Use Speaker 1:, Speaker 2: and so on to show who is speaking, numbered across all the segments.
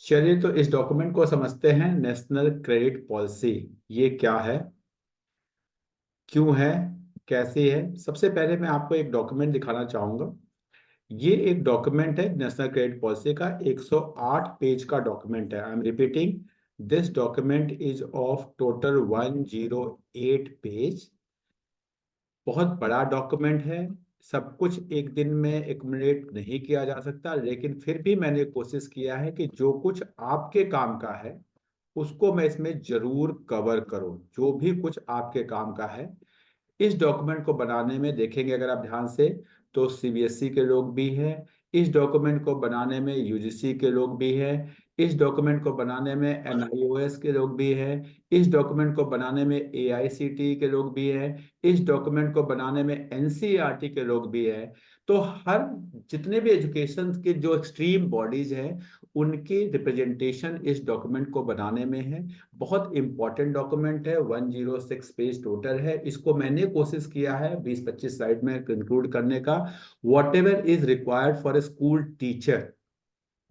Speaker 1: चलिए तो इस डॉक्यूमेंट को समझते हैं। नेशनल क्रेडिट पॉलिसी ये क्या है, क्यों है, कैसी है। सबसे पहले मैं आपको एक डॉक्यूमेंट दिखाना चाहूंगा। ये एक डॉक्यूमेंट है नेशनल क्रेडिट पॉलिसी का, 108 पेज का डॉक्यूमेंट है। I am repeating, this document is of total 108 page. बहुत बड़ा डॉक्यूमेंट है। सब कुछ एक दिन में एकम्युलेट नहीं किया जा सकता, लेकिन फिर भी मैंने कोशिश किया है कि जो कुछ आपके काम का है उसको मैं इसमें जरूर कवर करूं। जो भी कुछ आपके काम का है इस डॉक्यूमेंट को बनाने में देखेंगे अगर आप ध्यान से, तो सीबीएसई के लोग भी हैं। इस डॉक्यूमेंट को बनाने में यूजीसी के लोग भी हैं। इस डॉक्यूमेंट को बनाने में एनआईओएस के लोग भी हैं। इस डॉक्यूमेंट को बनाने में एआईसीटीई के लोग भी हैं। इस डॉक्यूमेंट को बनाने में एनसीईआरटी के लोग भी हैं। तो हर जितने भी एजुकेशन के जो एक्सट्रीम बॉडीज हैं उनकी रिप्रेजेंटेशन इस डॉक्यूमेंट को बनाने में है। बहुत इंपॉर्टेंट डॉक्यूमेंट है, 106 पेज टोटल है। इसको मैंने कोशिश किया है 20-25 स्लाइड में कंक्लूड करने का। What ever is required for a school teacher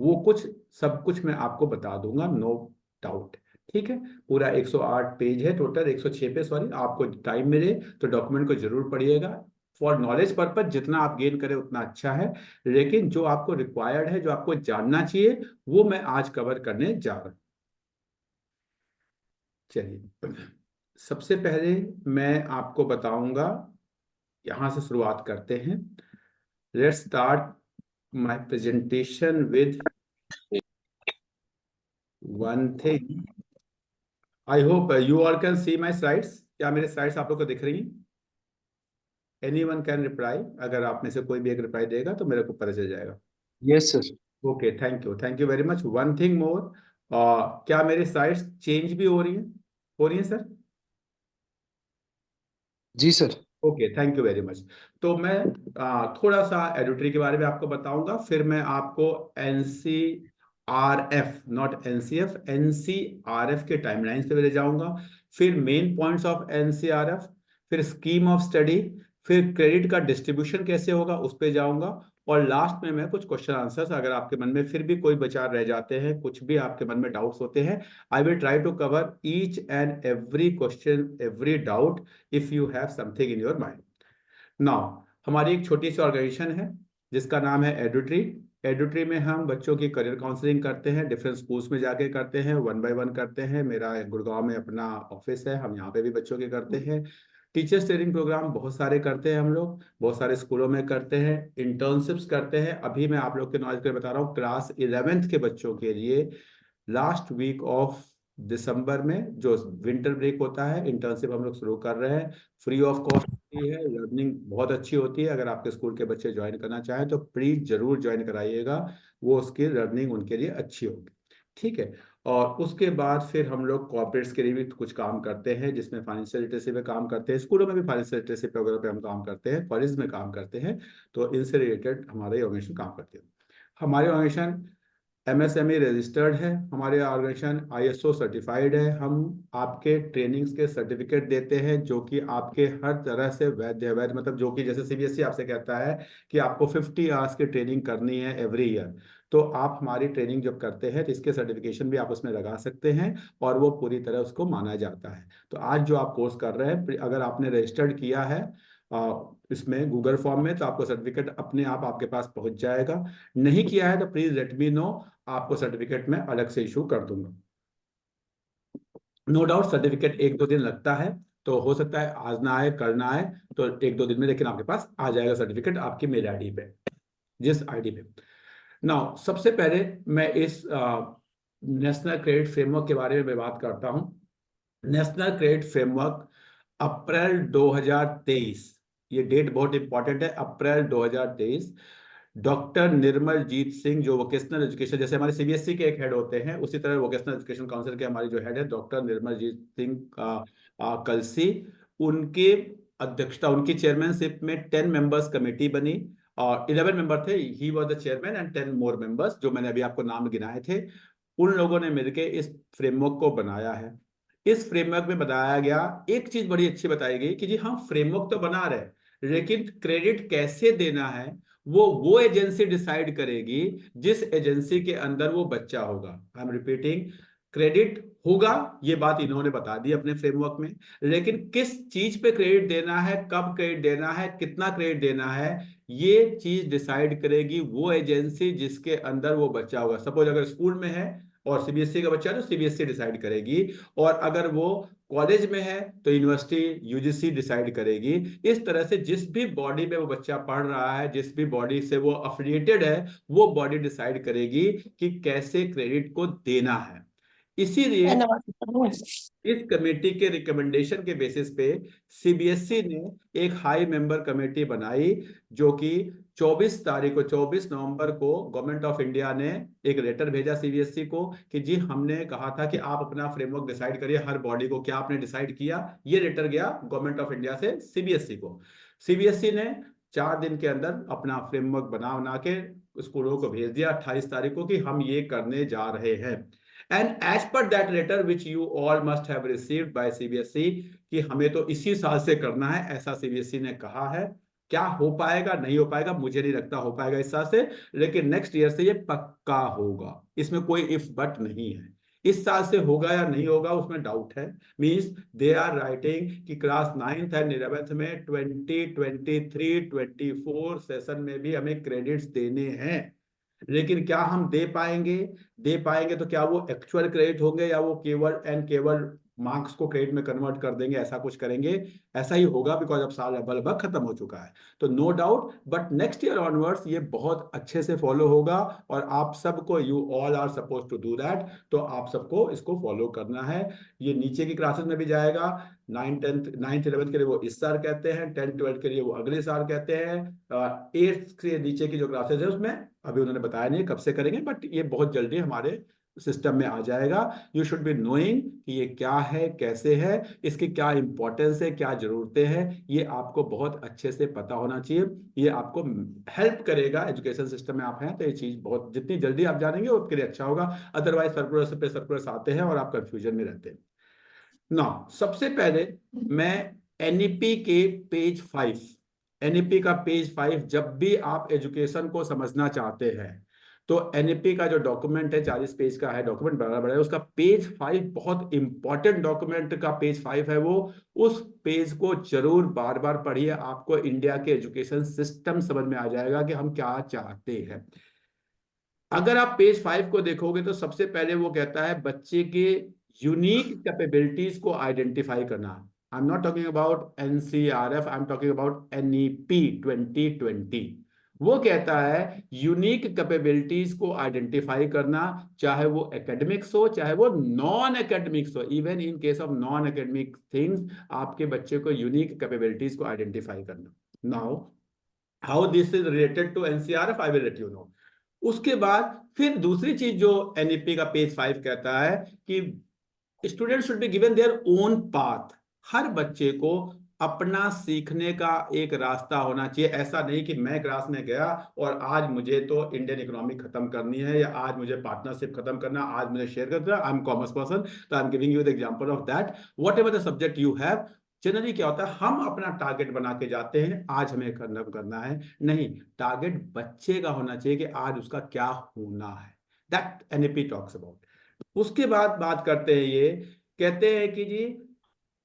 Speaker 1: वो कुछ सब कुछ मैं आपको बता दूंगा, नो डाउट। ठीक है। पूरा 108 पेज है, टोटल 106 पेज, सॉरी। आपको टाइम मिले तो डॉक्यूमेंट को जरूर पढ़िएगा। फॉर नॉलेज पर्पज जितना आप गेन करें उतना अच्छा है, लेकिन जो आपको रिक्वायर्ड है, जो आपको जानना चाहिए, वो मैं आज कवर करने जा रहा हूं। चलिए, सबसे पहले मैं आपको बताऊंगा, यहां से शुरुआत करते हैं। Let's start my presentation with one thing. I hope you all can see my slides. क्या मेरे स्लाइड्स आप लोग को दिख रही हैं? Any one can reply. अगर आप में से कोई भी एक रिप्लाई देगा तो मेरे को पता चल जाएगा।
Speaker 2: Yes sir.
Speaker 1: Okay, thank you very much. One thing more, क्या मेरे स्लाइड्स चेंज भी हो रही हैं सर?
Speaker 2: जी sir.
Speaker 1: Okay, thank you very much. तो मैं थोड़ा सा एडुटरी के बारे में आपको बताऊंगा, फिर मैं आपको एनसीआरएफ, नॉट एनसीएफ, एनसीआरएफ के टाइमलाइंस पे ले जाऊंगा। फिर मेन पॉइंट्स ऑफ एनसीआरएफ, फिर स्कीम ऑफ स्टडी, फिर क्रेडिट का डिस्ट्रीब्यूशन कैसे होगा उस पे जाऊंगा। और लास्ट में मैं कुछ क्वेश्चन आंसर्स, अगर आपके मन में फिर भी कोई विचार रह जाते हैं, कुछ भी आपके मन में डाउट्स होते हैं, I will try to cover each and every question, every doubt, if you have something in your mind. Now, हमारी एक छोटी सी ऑर्गेनाइजेशन है जिसका नाम है एडुट्री। एडुट्री में हम बच्चों की करियर काउंसलिंग करते हैं, डिफरेंट स्कूल्स में जाके करते हैं, वन बाय वन करते हैं। मेरा गुड़गांव में अपना ऑफिस है, हम यहाँ पे भी बच्चों के करते हैं। टीचर्स ट्रेनिंग प्रोग्राम बहुत सारे करते हैं हम लोग, बहुत सारे स्कूलों में करते हैं। इंटर्नशिप्स करते हैं। अभी मैं आप लोग के नॉलेज के लिए बता रहा हूँ, क्लास 11th के बच्चों के लिए लास्ट वीक ऑफ दिसंबर में जो विंटर ब्रेक होता है, इंटर्नशिप हम लोग शुरू कर रहे हैं। फ्री ऑफ कॉस्ट होती है, लर्निंग बहुत अच्छी होती है। अगर आपके स्कूल के बच्चे ज्वाइन करना चाहें तो प्लीज जरूर ज्वाइन कराइएगा, वो उसकी लर्निंग उनके लिए अच्छी होगी। ठीक है। और उसके बाद फिर हम लोग कॉर्पोरेट्स के लिए भी कुछ काम करते हैं, जिसमें फाइनेंशियल लिटरेसी पे काम करते हैं। स्कूलों में भी फाइनेंशियल लिटरेसी वगैरह पे हम काम करते हैं, कॉलेज में काम करते हैं। तो इनसे रिलेटेड हमारे ऑर्गेनाइजेशन काम करते हैं। हमारे ऑर्गेनाइजेशन एमएसएमई रजिस्टर्ड है, हमारे ऑर्गेनाइजेशन आईएसओ सर्टिफाइड है। हम आपके ट्रेनिंग्स के सर्टिफिकेट देते हैं जो कि आपके हर तरह से वैध है। वैध मतलब जो कि जैसे सीबीएसई आपसे कहता है कि आपको 50 आवर्स की ट्रेनिंग करनी है एवरी ईयर, तो आप हमारी ट्रेनिंग जब करते हैं तो इसके सर्टिफिकेशन भी आप उसमें लगा सकते हैं, और वो पूरी तरह उसको माना जाता है। तो आज जो आप कोर्स कर रहे हैं, अगर आपने रजिस्टर्ड किया है इसमें गूगल फॉर्म में, तो आपको सर्टिफिकेट अपने आप आपके पास पहुंच जाएगा। नहीं किया है तो प्लीज लेट मी नो, आपको सर्टिफिकेट में अलग से इशू कर दूंगा। नो डाउट सर्टिफिकेट 1-2 दिन लगता है, तो हो सकता है आज ना आए, कल ना आए, तो 1-2 दिन में लेकिन आपके पास आ जाएगा सर्टिफिकेट आपकी मेल आईडी पे, जिस आईडी पे। नाउ, सबसे पहले मैं इस नेशनल क्रेडिट फ्रेमवर्क के बारे में बात करता हूँ। नेशनल क्रेडिट फ्रेमवर्क अप्रैल 2023, ये डेट बहुत इंपॉर्टेंट है, अप्रैल 2023। डॉक्टर निर्मल जीत सिंह, जो वोकेशनल एजुकेशन, जैसे हमारे सीबीएसई के एक हेड होते हैं, उसी तरह वोकेशनल एजुकेशन काउंसिल के हमारे जो हेड है डॉक्टर निर्मल जीत सिंह कलसी, उनके अध्यक्षता, उनकी चेयरमैनशिप में 10 मेंबर्स कमेटी बनी। और 11 मेंबर थे, he was the chairman, and 10 more members जो मैंने अभी आपको नाम गिनाए थे। उन लोगों ने मिलकर इस फ्रेमवर्क को बनाया है। इस फ्रेमवर्क में बताया गया, एक चीज बड़ी अच्छी बताई गई कि जी हाँ, फ्रेमवर्क तो बना रहे, लेकिन क्रेडिट कैसे देना है वो एजेंसी डिसाइड करेगी जिस एजेंसी के अंदर वो बच्चा होगा। आई एम रिपीटिंग, क्रेडिट होगा, ये बात इन्होंने बता दी अपने फ्रेमवर्क में, लेकिन किस चीज पे क्रेडिट देना है, कब क्रेडिट देना है, कितना क्रेडिट देना है, ये चीज डिसाइड करेगी वो एजेंसी जिसके अंदर वो बच्चा होगा। सपोज अगर स्कूल में है और सीबीएसई का बच्चा है तो सीबीएसई डिसाइड करेगी, और अगर वो कॉलेज में है तो यूनिवर्सिटी यूजीसी डिसाइड करेगी। इस तरह से जिस भी बॉडी में वो बच्चा पढ़ रहा है, जिस भी बॉडी से वो अफिलिएटेड है, वो बॉडी डिसाइड करेगी कि कैसे क्रेडिट को देना है। इसीलिए इस कमेटी के रिकमेंडेशन के बेसिस पे सीबीएसई ने एक हाई मेंबर कमेटी बनाई, जो कि 24 नवंबर को गवर्नमेंट ऑफ इंडिया ने एक लेटर भेजा सीबीएसई को कि जी हमने कहा था कि आप अपना फ्रेमवर्क डिसाइड करिए हर बॉडी को, क्या आपने डिसाइड किया। ये लेटर गया गवर्नमेंट ऑफ इंडिया से सीबीएसई को। सीबीएसई ने 4 दिन के अंदर अपना फ्रेमवर्क बना बना के स्कूलों को भेज दिया 28 तारीख को कि हम ये करने जा रहे हैं। And as per that letter which you all must have received by CBSE कि हमें तो इसी साल से करना है, ऐसा सीबीएसई ने कहा है। क्या हो पाएगा नहीं हो पाएगा मुझे नहीं लगता हो पाएगा इस साल से, लेकिन नेक्स्ट ईयर से ये पक्का होगा, इसमें कोई इफ बट नहीं है। इस साल से होगा या नहीं होगा उसमें डाउट है। मींस दे आर राइटिंग कि क्लास 9th एंड 11th में 2023-24 सेशन में भी हमें क्रेडिट्स देने हैं, लेकिन क्या हम दे पाएंगे? दे पाएंगे तो क्या वो एक्चुअल क्रेडिट होंगे या वो केवल एंड केवल मार्क्स को क्रेडिट में कन्वर्ट कर देंगे, ऐसा कुछ करेंगे? ऐसा ही होगा, बिकॉज अब साल लगभग खत्म हो चुका है। तो no doubt, but next year onwards ये बहुत अच्छे से फॉलो होगा, और आप सबको, you all are suppose to do that, तो आप सबको इसको फॉलो करना है। ये नीचे की क्लासेस में भी जाएगा। 9th 11th के लिए वो इस साल कहते हैं, 10th 12th के लिए वो अगले साल कहते हैं, 8th से नीचे की जो क्लासेस है उसमें अभी उन्होंने बताया नहीं कब से करेंगे, बट ये बहुत जल्दी हमारे सिस्टम में आ जाएगा। यू शुड बी नोइंग कि ये क्या है, कैसे है, इसकी क्या इंपॉर्टेंस है, क्या जरूरतें हैं, ये आपको बहुत अच्छे से पता होना चाहिए। ये आपको हेल्प करेगा, एजुकेशन सिस्टम में आप हैं तो ये चीज बहुत जितनी जल्दी आप जानेंगे उसके लिए अच्छा होगा। अदरवाइज सर्कुलर पे सर्कुलर आते हैं और आप कंफ्यूजन में रहते हैं ना। सबसे पहले मैं एनईपी के पेज 5, एनईपी का पेज 5, जब भी आप एजुकेशन को समझना चाहते हैं तो एनईपी का जो डॉक्यूमेंट है 40 पेज का है, डॉक्यूमेंट बड़ा बड़ा है, उसका पेज 5 बहुत इंपॉर्टेंट डॉक्यूमेंट का पेज 5 है वो। उस पेज को जरूर बार बार पढ़िए, आपको इंडिया के एजुकेशन सिस्टम समझ में आ जाएगा कि हम क्या चाहते हैं। अगर आप पेज 5 को देखोगे तो सबसे पहले वो कहता है बच्चे के यूनिक कैपेबिलिटीज को आइडेंटिफाई करना। I am not talking about NCRF, I am talking about NEP 2020। वो कहता है यूनिक कैपेबिलिटीज को आइडेंटिफाई करना, चाहे वो एकेडमिक्स हो चाहे वो नॉन एकेडमिक्स हो। Even in case of non academic things आपके बच्चे को यूनिक कैपेबिलिटीज को आइडेंटिफाई करना। Now how this is related to NCRF I will let you know. उसके बाद फिर दूसरी चीज जो एनईपी का पेज 5 कहता है कि student should be given their own path. हर बच्चे को अपना सीखने का एक रास्ता होना चाहिए। ऐसा नहीं कि मैं क्लास में गया और आज मुझे तो इंडियन इकोनॉमी खत्म करनी है, या आज मुझे पार्टनरशिप खत्म करना, आज मुझे शेयर करना, आई एम कॉमर्स पर्सन तो I am giving you the example of that. What ever the subject you have, generally क्या होता है हम अपना टारगेट बना के जाते हैं, आज हमें करना है। नहीं, टारगेट बच्चे का होना चाहिए कि आज उसका क्या होना है। That NEP talks about. उसके बाद बात करते हैं, ये कहते हैं कि जी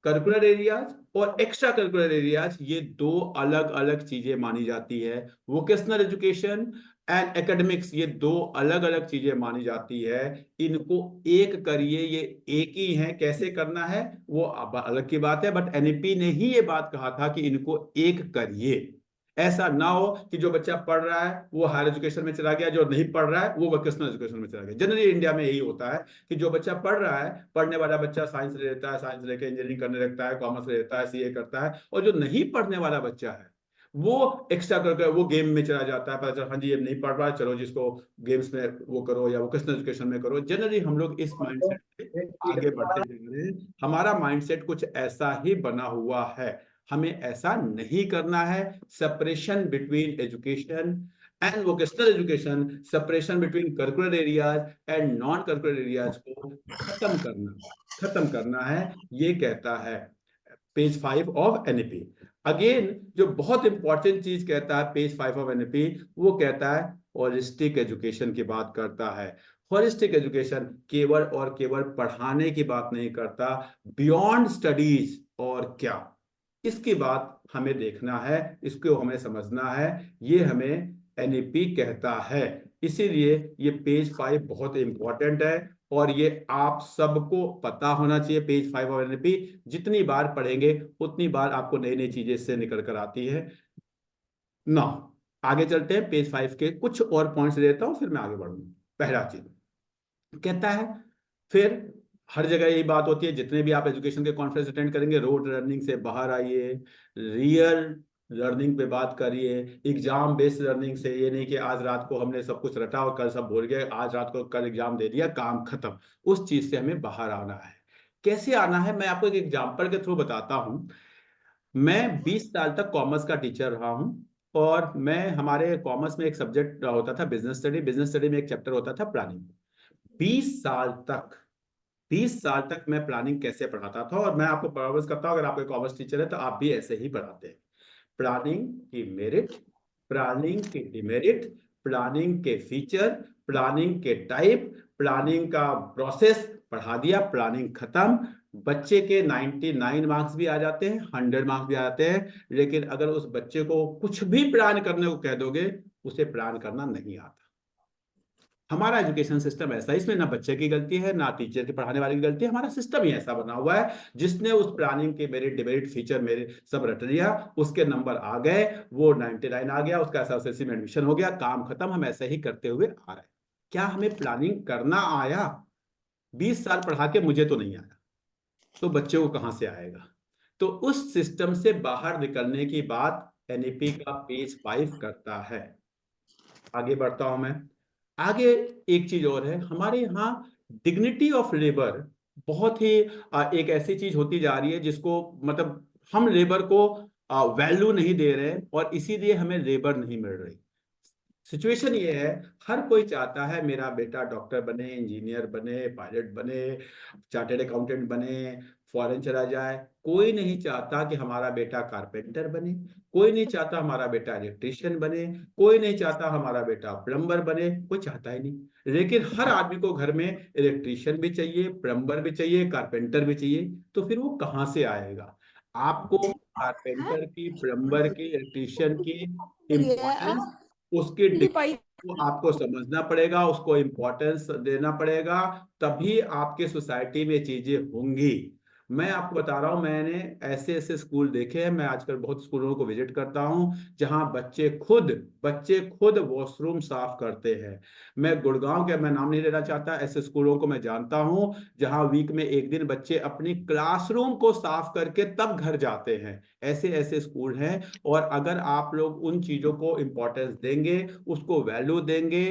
Speaker 1: करिकुलर एरियाज और एक्स्ट्रा करिकुलर एरियाज ये दो अलग अलग चीजें मानी जाती है। वोकेशनल एजुकेशन एंड एकेडमिक्स ये दो अलग अलग चीजें मानी जाती है। इनको एक करिए, ये एक ही है, कैसे करना है वो अब अलग की बात है, बट एनईपी ने ही ये बात कहा था कि इनको एक करिए। ऐसा ना हो कि जो बच्चा पढ़ रहा है वो हायर एजुकेशन में चला गया, जो नहीं पढ़ रहा है वो वोकेशनल एजुकेशन में चला गया। जनरली इंडिया में यही होता है कि जो बच्चा पढ़ रहा है, पढ़ने वाला बच्चा साइंस ले लेता है, साइंस लेके इंजीनियरिंग करने लगता है, कॉमर्स ले लेता है, सीए करता है, और जो नहीं पढ़ने वाला बच्चा है वो एक्स्ट्रा करके वो गेम में चला जाता है। पता चला हाँ जी ये नहीं पढ़ रहा है, चलो जिसको गेम्स में वो करो या वोकेशनल एजुकेशन में करो। जनरली हम लोग इस माइंडसेट से आगे बढ़ते जा रहे हैं। हमारा माइंडसेट कुछ ऐसा ही बना हुआ है, हमें ऐसा नहीं करना है। Separation between education and vocational education, separation between curricular areas and non curricular areas को खत्म करना है, ये कहता है पेज 5 ऑफ एनईपी। अगेन जो बहुत इंपॉर्टेंट चीज कहता है पेज 5 ऑफ एनईपी, वो कहता है होलिस्टिक एजुकेशन की बात करता है। होलिस्टिक एजुकेशन केवल और केवल पढ़ाने की बात नहीं करता, बियॉन्ड स्टडीज और क्या, इसकी बात हमें देखना है, इसको हमें समझना है, ये हमें एनईपी कहता है। इसीलिए ये पेज 5 बहुत इंपॉर्टेंट है और ये आप सबको पता होना चाहिए। पेज 5 और एनईपी जितनी बार पढ़ेंगे उतनी बार आपको नई नई चीजें इससे निकल कर आती है ना। आगे चलते हैं, पेज 5 के कुछ और पॉइंट्स देता हूं, फिर मैं आगे बढ़ूंगा। पहला चीज कहता है, फिर हर जगह यही बात होती है, जितने भी आप एजुकेशन के कॉन्फ्रेंस अटेंड करेंगे, रोड लर्निंग से बाहर आइए, रियल लर्निंग पे बात करिए, एग्जाम बेस्ड लर्निंग से। ये नहीं कि आज रात को हमने सब कुछ रटा और कल सब भूल गए, आज रात को कल एग्जाम दे दिया, काम खत्म। उस चीज से हमें बाहर आना है। कैसे आना है, मैं आपको एक एग्जाम्पल के थ्रू बताता हूं। मैं 20 साल तक कॉमर्स का टीचर रहा हूं और मैं, हमारे कॉमर्स में एक सब्जेक्ट होता था बिजनेस स्टडी। बिजनेस स्टडी में एक चैप्टर होता था प्लानिंग। 20 साल तक 20 साल तक मैं प्लानिंग कैसे पढ़ाता था, और मैं आपको प्रॉमिस करता हूं अगर आप एक कॉमर्स टीचर है तो आप भी ऐसे ही पढ़ाते हैं। प्लानिंग की मेरिट, प्लानिंग की डिमेरिट, प्लानिंग के फीचर, प्लानिंग के टाइप, प्लानिंग का प्रोसेस पढ़ा दिया, प्लानिंग खत्म। बच्चे के 99 मार्क्स भी आ जाते हैं, 100 मार्क्स भी आ जाते हैं, लेकिन अगर उस बच्चे को कुछ भी प्लान करने को कह दोगे, उसे प्लान करना नहीं आता। हमारा एजुकेशन सिस्टम ऐसा है, इसमें ना बच्चे की गलती है ना टीचर के पढ़ाने वाले की गलती है, हमारा सिस्टम ही ऐसा बना हुआ है। जिसने उस प्लानिंग के मेरिट डिमेरिट फीचर मेरे सब रट लिया, उसके नंबर आ गए, वो 99 आ गया, उसका एसएससी में एडमिशन हो गया, काम खत्म। हम ऐसे ही करते हुए आ रहे हैं। क्या हमें प्लानिंग करना आया? 20 साल पढ़ा के मुझे तो नहीं आया, तो बच्चे को कहां से आएगा? तो उस सिस्टम से बाहर निकलने की बात एनईपी का पेज 5 करता है। आगे बढ़ता हूं मैं। आगे एक चीज और है, हमारे यहाँ डिग्निटी ऑफ लेबर बहुत ही एक ऐसी चीज होती जा रही है जिसको, मतलब हम लेबर को वैल्यू नहीं दे रहे, और इसीलिए हमें लेबर नहीं मिल रही। सिचुएशन ये है, हर कोई चाहता है मेरा बेटा डॉक्टर बने, इंजीनियर बने, पायलट बने, चार्टेड अकाउंटेंट बने, फॉरेन चला जाए। कोई नहीं चाहता कि हमारा बेटा कारपेंटर बने, कोई नहीं चाहता हमारा बेटा इलेक्ट्रिशियन बने, कोई नहीं चाहता हमारा बेटा प्लम्बर बने, कोई चाहता ही नहीं। लेकिन हर आदमी को घर में इलेक्ट्रिशियन भी चाहिए, प्लम्बर भी चाहिए, कारपेंटर भी चाहिए। तो फिर वो कहाँ से आएगा? आपको कारपेंटर की, प्लम्बर की, इलेक्ट्रिशियन की इम्पोर्टेंस, उसकी डिग्री को आपको समझना पड़ेगा, उसको इम्पोर्टेंस देना पड़ेगा, तभी आपके सोसाइटी में चीजें होंगी। मैं आपको बता रहा हूं, मैंने ऐसे ऐसे स्कूल देखे हैं, मैं आजकल बहुत स्कूलों को विजिट करता हूं जहां बच्चे खुद वॉशरूम साफ करते हैं। मैं गुड़गांव के, मैं नाम नहीं लेना चाहता, ऐसे स्कूलों को मैं जानता हूं जहां वीक में एक दिन बच्चे अपनी क्लासरूम को साफ करके तब घर जाते हैं। ऐसे ऐसे स्कूल हैं। और अगर आप लोग उन चीजों को इंपॉर्टेंस देंगे, उसको वैल्यू देंगे,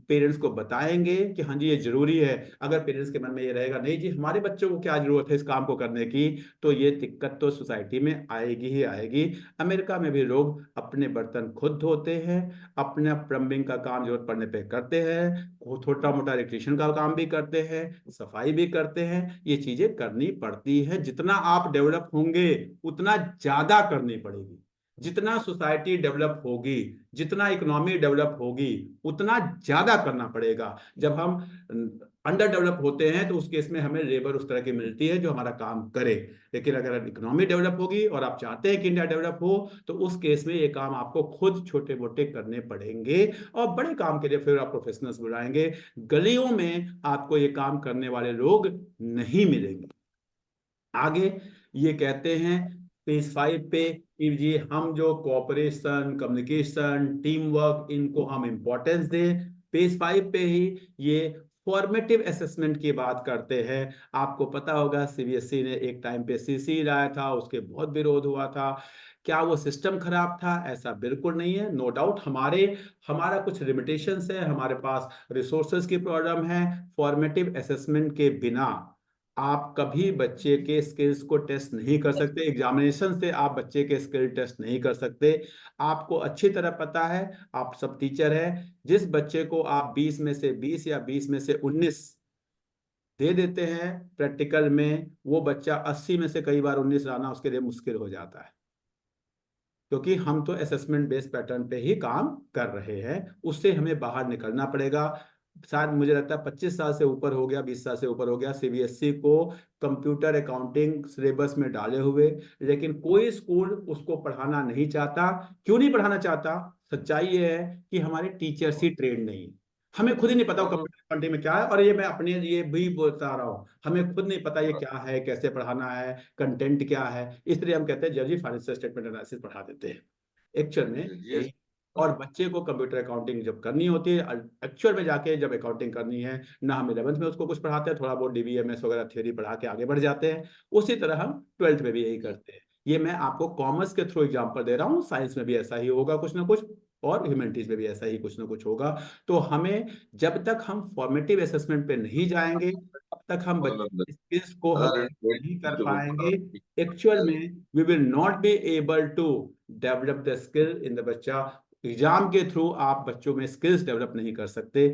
Speaker 1: पेरेंट्स को बताएंगे कि हाँ जी ये जरूरी है, अगर पेरेंट्स के मन में ये रहेगा नहीं जी हमारे बच्चों को क्या जरूरत है इस काम को करने की, तो ये दिक्कत तो सोसाइटी में आएगी ही आएगी। अमेरिका में भी लोग अपने बर्तन खुद धोते हैं, अपना प्लम्बिंग का काम जरूरत पड़ने पे करते हैं, छोटा मोटा इलेक्ट्रिशियन का काम भी करते हैं, सफाई भी करते हैं। ये चीजें करनी पड़ती है। जितना आप डेवलप होंगे उतना ज्यादा करनी पड़ेगी। जितना सोसाइटी डेवलप होगी, जितना इकोनॉमी डेवलप होगी, उतना ज्यादा करना पड़ेगा। जब हम अंडर डेवलप होते हैं तो उस केस में हमें लेबर उस तरह की मिलती है जो हमारा काम करे। लेकिन अगर इकोनॉमी डेवलप होगी और आप चाहते हैं कि इंडिया डेवलप हो, तो उस केस में ये काम आपको खुद छोटे मोटे करने पड़ेंगे, और बड़े काम के लिए फिर आप प्रोफेशनल्स बुलाएंगे। गलियों में आपको ये काम करने वाले लोग नहीं मिलेंगे। आगे ये कहते हैं पेज 5 पे कि ये हम जो कोऑपरेशन, कम्युनिकेशन, टीम वर्क, इनको हम इंपॉर्टेंस दें। पेज 5 पे ही ये फॉर्मेटिव असेसमेंट की बात करते हैं। आपको पता होगा सीबीएसई ने एक टाइम पे सीसी लाया था, उसके बहुत विरोध हुआ था। क्या वो सिस्टम खराब था? ऐसा बिल्कुल नहीं है। नो डाउट हमारा कुछ लिमिटेशंस है, हमारे पास रिसोर्सेज की प्रॉब्लम है। फॉर्मेटिव असेसमेंट के बिना आप कभी बच्चे के स्किल्स को टेस्ट नहीं कर सकते। एग्जामिनेशन से आप बच्चे के स्किल टेस्ट नहीं कर सकते। आपको अच्छी तरह पता है, आप सब टीचर हैं, जिस बच्चे को आप 20 में से 20 या 20 में से 19 दे देते हैं, प्रैक्टिकल में वो बच्चा 80 में से कई बार 19 लाना उसके लिए मुश्किल हो जाता है, क्योंकि हम तो असेसमेंट बेस्ड पैटर्न पे ही काम कर रहे हैं। उससे हमें बाहर निकलना पड़ेगा। शायद मुझे लगता है 25 साल से ऊपर हो गया, 20 साल से ऊपर हो गया सीबीएसई को कंप्यूटर अकाउंटिंग सिलेबस में डाले हुए, लेकिन कोई स्कूल उसको पढ़ाना नहीं चाहता। क्यों नहीं पढ़ाना चाहता? सच्चाई ये है कि हमारे टीचर्स ही ट्रेंड नहीं। हमें खुद ही नहीं पता कंप्यूटर अकाउंटिंग में क्या है, और ये मैं अपने लिए भी बता रहा हूँ, हमें खुद नहीं पता ये क्या है, कैसे पढ़ाना है, कंटेंट क्या है। इसलिए हम कहते हैं जल्दी फाइनेंशियल स्टेटमेंट एनालिसिस पढ़ा देते हैं एक्चुअल में
Speaker 2: ये
Speaker 1: यही। और बच्चे को कंप्यूटर अकाउंटिंग जब करनी होती है, एक्चुअल में जाके जब अकाउंटिंग करनी है, ना हम 11th में उसको कुछ पढ़ाते हैं, थोड़ा बहुत डीबीएमएस वगैरह थ्योरी पढ़ा के आगे बढ़ जाते हैं। उसी तरह हम 12th में भी यही करते हैं। ये मैं आपको कॉमर्स के थ्रू एग्जाम्पल दे रहा हूँ, साइंस में भी ऐसा ही होगा कुछ ना कुछ, और ह्यूमैनिटीज में भी ऐसा ही कुछ ना कुछ होगा। तो हमें, जब तक हम फॉर्मेटिव असेसमेंट पे नहीं जाएंगे, तब तक हम बच्चे स्किल्स को हम नहीं कर पाएंगे। एक्चुअल में we will not be able to develop the skill in the बच्चा। एग्जाम के थ्रू आप बच्चों में स्किल्स डेवलप नहीं कर सकते।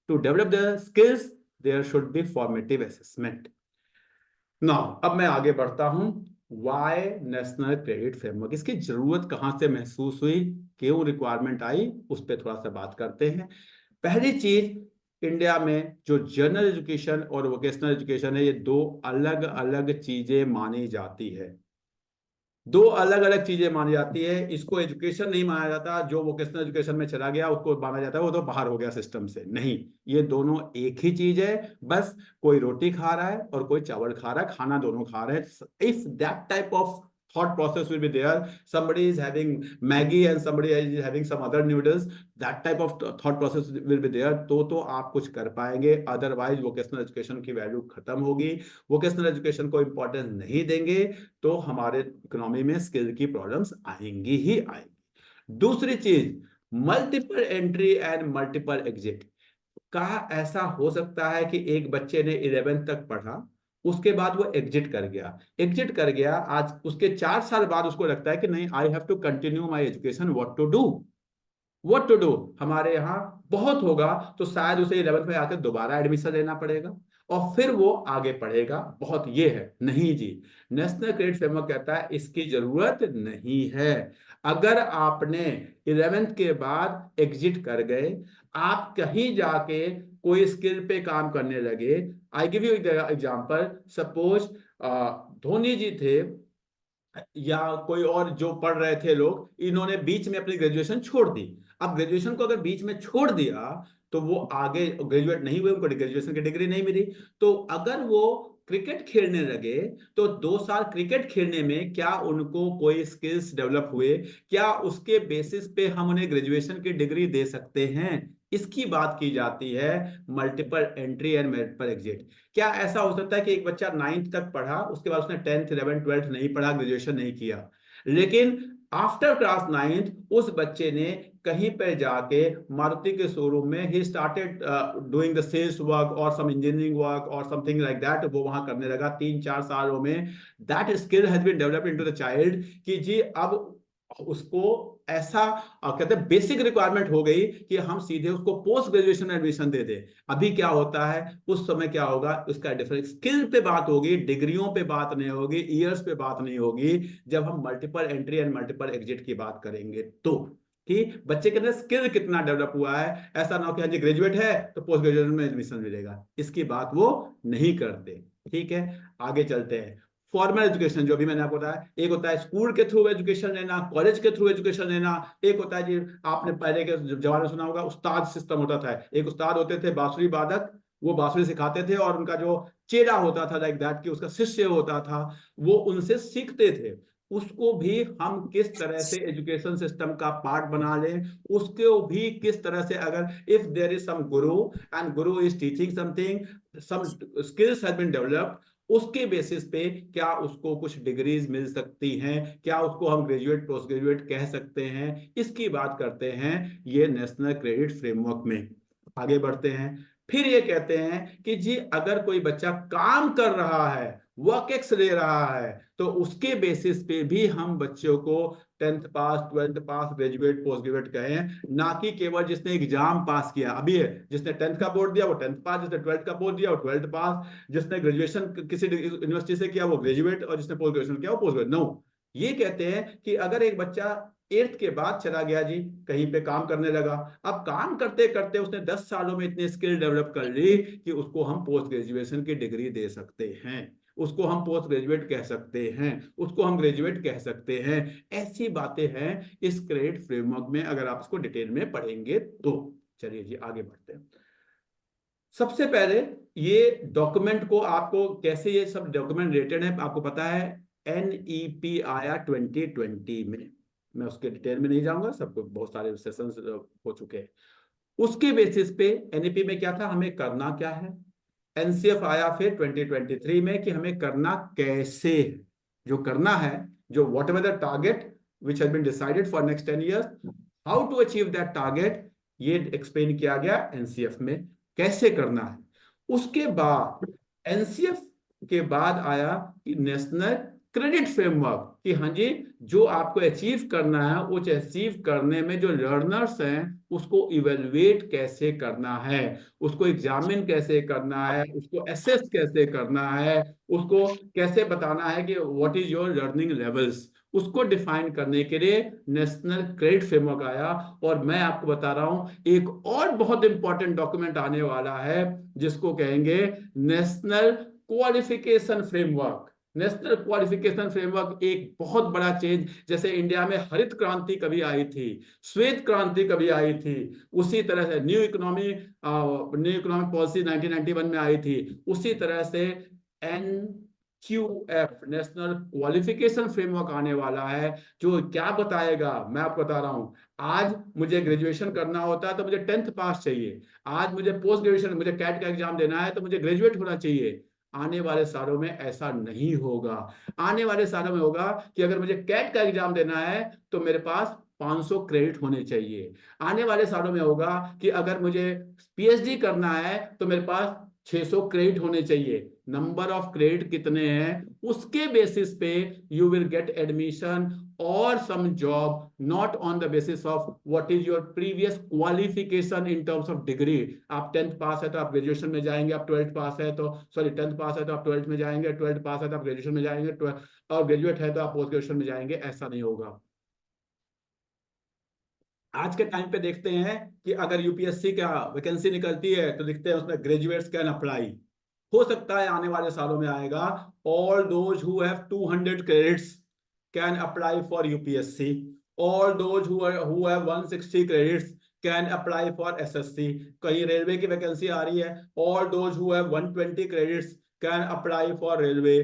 Speaker 1: To develop the skills there should be formative assessment. Now अब मैं आगे बढ़ता हूं। वाई नेशनल क्रेडिट फ्रेमवर्क, इसकी जरूरत कहां से महसूस हुई, क्यों रिक्वायरमेंट आई, उस पर थोड़ा सा बात करते हैं। पहली चीज, इंडिया में जो जनरल एजुकेशन और वोकेशनल एजुकेशन है, ये दो अलग अलग चीजें मानी जाती है। दो अलग अलग चीजें मानी जाती है। इसको एजुकेशन नहीं माना जाता। जो वोकेशनल एजुकेशन में चला गया उसको माना जाता है वो तो बाहर हो गया सिस्टम से। नहीं, ये दोनों एक ही चीज है। बस कोई रोटी खा रहा है और कोई चावल खा रहा है, खाना दोनों खा रहे हैं। If that type of thought process will be there, somebody is having Maggie and somebody is having some other noodles, that type of thought process will be there, तो आप कुछ कर पाएंगे। अदरवाइज वोकेशनल एजुकेशन की value खत्म होगी। Vocational education को importance नहीं देंगे तो हमारे इकोनॉमी में स्किल की प्रॉब्लम्स आएंगी ही आएंगी। दूसरी चीज, multiple entry and multiple exit. का ऐसा हो सकता है कि एक बच्चे ने 11th तक पढ़ा, उसके बाद वो एग्जिट कर गया, आज उसके 4 साल बाद उसको लगता है कि नहीं, I have to continue my education, what to do. हमारे यहाँ बहुत होगा तो शायद उसे 11th में आकर दोबारा एडमिशन लेना पड़ेगा और फिर वो आगे पढ़ेगा। बहुत ये है। नहीं जी, नेशनल क्रेडिट फ्रेमवर्क कहता है इसकी जरूरत नहीं है। अगर आपने 11th के बाद एग्जिट कर गए, आप कहीं जाके कोई स्किल पे काम करने लगे। I give you example, suppose Dhoni ji थे या कोई और जो पढ़ रहे थे लोग, इन्होंने बीच में अपनी ग्रेजुएशन छोड़ दी। अब ग्रेजुएशन को अगर बीच में छोड़ दिया तो वो आगे ग्रेजुएट नहीं हुए, उनको ग्रेजुएशन की डिग्री नहीं मिली। तो अगर वो क्रिकेट खेलने लगे तो 2 साल क्रिकेट खेलने में क्या उनको कोई स्किल्स डेवलप हुए? क्या उसके बेसिस पे हम उन्हें ग्रेजुएशन की डिग्री दे सकते हैं? इसकी बात की जाती है multiple entry and multiple exit. क्या ऐसा हो सकता है कि एक बच्चा 9th तक पढ़ा, उसके बाद उसने 10th 11th 12th नहीं पढ़ा, ग्रेजुएशन नहीं किया, लेकिन आफ्टर क्लास 9th उस बच्चे ने कहीं पर जाके मारुति के शोरूम में ही started doing the sales work और सम इंजीनियरिंग वर्क और समथिंग लाइक दैट, वो वहां करने लगा 3-4 सालों में। That skill has been developed into the child कि जी अब उसको ऐसा कहते हैं बेसिक रिक्वायरमेंट हो गई कि हम सीधे उसको पोस्ट ग्रेजुएशन में एडमिशन दे दें। अभी क्या होता है, उस समय क्या होगा, उसका डिफरेंट स्किल पे बात होगी, डिग्रियों पे बात नहीं होगी, ईयर्स पे बात नहीं होगी। जब हम multiple entry and multiple exit की बात करेंगे तो कि बच्चे के अंदर स्किल कितना डेवलप हुआ है। ऐसा ना हो कि हाँ जी ग्रेजुएट है तो पोस्ट ग्रेजुएशन में एडमिशन मिलेगा, इसकी बात वो नहीं करते। ठीक है, आगे चलते हैं। फॉर्मल एजुकेशन जो भी मैंने आपको बताया, एक होता है स्कूल के थ्रू एजुकेशन लेना, कॉलेज के थ्रू एजुकेशन लेना। एक होता है जी, आपने पहले के जमाने में सुना होगा उस्ताद सिस्टम होता था। एक उस्ताद होते थे बांसुरी वादक, वो बांसुरी सिखाते थे और उनका जो चेला होता था लाइक दैट कि उसका शिष्य होता था, वो उनसे सीखते थे। उसको भी हम किस तरह से एजुकेशन सिस्टम का पार्ट बना लें, उसको भी किस तरह से, अगर if there is some guru and guru is teaching something, some skills have been developed, उसके बेसिस पे क्या उसको कुछ डिग्रीज मिल सकती हैं, क्या उसको हम ग्रेजुएट पोस्ट ग्रेजुएट कह सकते हैं, इसकी बात करते हैं ये नेशनल क्रेडिट फ्रेमवर्क में। आगे बढ़ते हैं। फिर ये कहते हैं कि जी अगर कोई बच्चा काम कर रहा है वर्क एक्स ले रहा है, तो उसके बेसिस पे भी हम बच्चों को 10th पास, 12th पास, ग्रेजुएट, पोस्ट ग्रेजुएट कहें, ना कि केवल जिसने एग्जाम पास किया। अभी है जिसने 10th का बोर्ड दिया वो 10th पास, जिसने 12th का बोर्ड दिया वो 12th पास, जिसने ग्रेजुएशन किसी यूनिवर्सिटी से किया वो ग्रेजुएट, और जिसने पोस्ट ग्रेजुएशन किया वो पोस्ट ग्रेजुएट। नो, ये कहते हैं कि अगर एक बच्चा 8th के बाद चला गया जी, कहीं पे काम करने लगा, अब काम करते करते उसने 10 सालों में इतनी स्किल डेवलप कर ली कि उसको हम पोस्ट ग्रेजुएशन की डिग्री दे सकते हैं, उसको हम पोस्ट ग्रेजुएट कह सकते हैं, उसको हम ग्रेजुएट कह सकते हैं। ऐसी बातें हैं इस क्रेडिट फ्रेमवर्क में, अगर आप इसको डिटेल में पढ़ेंगे तो। चलिए जी आगे बढ़ते हैं। सबसे पहले ये डॉक्यूमेंट को आपको कैसे, ये सब डॉक्यूमेंट रिलेटेड है, आपको पता है NEP आया 2020 में, मैं उसके डिटेल में नहीं जाऊंगा, सबको बहुत सारे सेशंस हो चुके हैं। उसके बेसिस पे NEP में क्या था, हमें करना क्या है। NCF आया फिर 2023 में कि हमें करना कैसे है। जो करना है, जो whatever the target which has been decided for next 10 years, how to achieve that target, ये एक्सप्लेन किया गया NCF में, कैसे करना है। उसके बाद NCF के बाद आया कि नेशनल क्रेडिट फ्रेमवर्क, कि हाँ जी जो आपको अचीव करना है, वो अचीव करने में जो लर्नर्स हैं उसको इवेलुएट कैसे करना है, उसको एग्जामिन कैसे करना है, उसको एसेस कैसे करना है, उसको कैसे बताना है कि what is your learning levels, उसको डिफाइन करने के लिए नेशनल क्रेडिट फ्रेमवर्क आया। और मैं आपको बता रहा हूं एक और बहुत इंपॉर्टेंट डॉक्यूमेंट आने वाला है जिसको कहेंगे national qualification framework. National qualification framework एक बहुत बड़ा चेंज, जैसे इंडिया में हरित क्रांति कभी आई थी, श्वेत क्रांति कभी आई थी, उसी तरह से न्यू इकोनॉमिक पॉलिसी 1991 में आई थी, उसी तरह से NQF नेशनल क्वालिफिकेशन फ्रेमवर्क आने वाला है, जो क्या बताएगा मैं आपको बता रहा हूं। आज मुझे ग्रेजुएशन करना होता है तो मुझे 10th पास चाहिए, आज मुझे पोस्ट ग्रेजुएशन, मुझे कैट का एग्जाम देना है तो मुझे ग्रेजुएट होना चाहिए। आने वाले सालों में ऐसा नहीं होगा। आने वाले सालों में होगा कि अगर मुझे कैट का एग्जाम देना है तो मेरे पास 500 क्रेडिट होने चाहिए। आने वाले सालों में होगा कि अगर मुझे PhD करना है तो मेरे पास 600 क्रेडिट होने चाहिए। नंबर ऑफ क्रेडिट कितने हैं उसके बेसिस पे यू विल गेट एडमिशन और some job, not on the basis of what is your previous qualification in terms of degree. आप 10th पास है तो आप ग्रेजुएशन में जाएंगे, आप 12th पास है तो, सॉरी 10th पास है तो आप 12th में जाएंगे, 12th पास है तो आप ग्रेजुएशन में जाएंगे, और ग्रेजुएट है तो आप पोस्ट ग्रेजुएशन में जाएंगे, ऐसा नहीं होगा। आज के टाइम पे देखते हैं कि अगर UPSC का वैकेंसी निकलती है तो लिखते हैं उसमें ग्रेजुएट्स कैन अप्लाई। हो सकता है आने वाले सालों में आएगा all those who have 200 credits can apply for UPSC, all those who have 160 credits can apply for SSC। कहीं रेलवे की वैकेंसी आ रही है, all those who have 120 credits can apply for railway,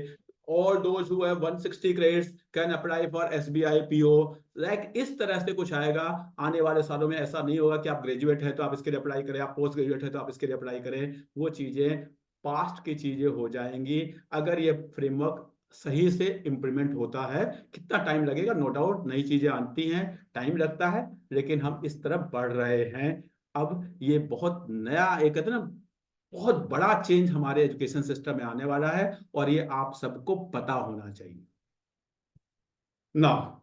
Speaker 1: all those who have 160 credits can apply for SBI PO। Like इस तरह से कुछ आएगा आने वाले सालों में। ऐसा नहीं होगा कि आप ग्रेजुएट है तो आप इसके लिए अप्लाई करें, आप पोस्ट ग्रेजुएट है तो आप इसके लिए अप्लाई करें। वो चीजें पास्ट की चीजें हो जाएंगी अगर ये फ्रेमवर्क सही से इम्प्लीमेंट होता है। कितना टाइम लगेगा, नो डाउट नई चीजें आती हैं, टाइम लगता है, लेकिन हम इस तरफ बढ़ रहे हैं। अब ये बहुत नया एक कहते हैं ना, बहुत बड़ा चेंज हमारे एजुकेशन सिस्टम में आने वाला है, और ये आप सबको पता होना चाहिए ना।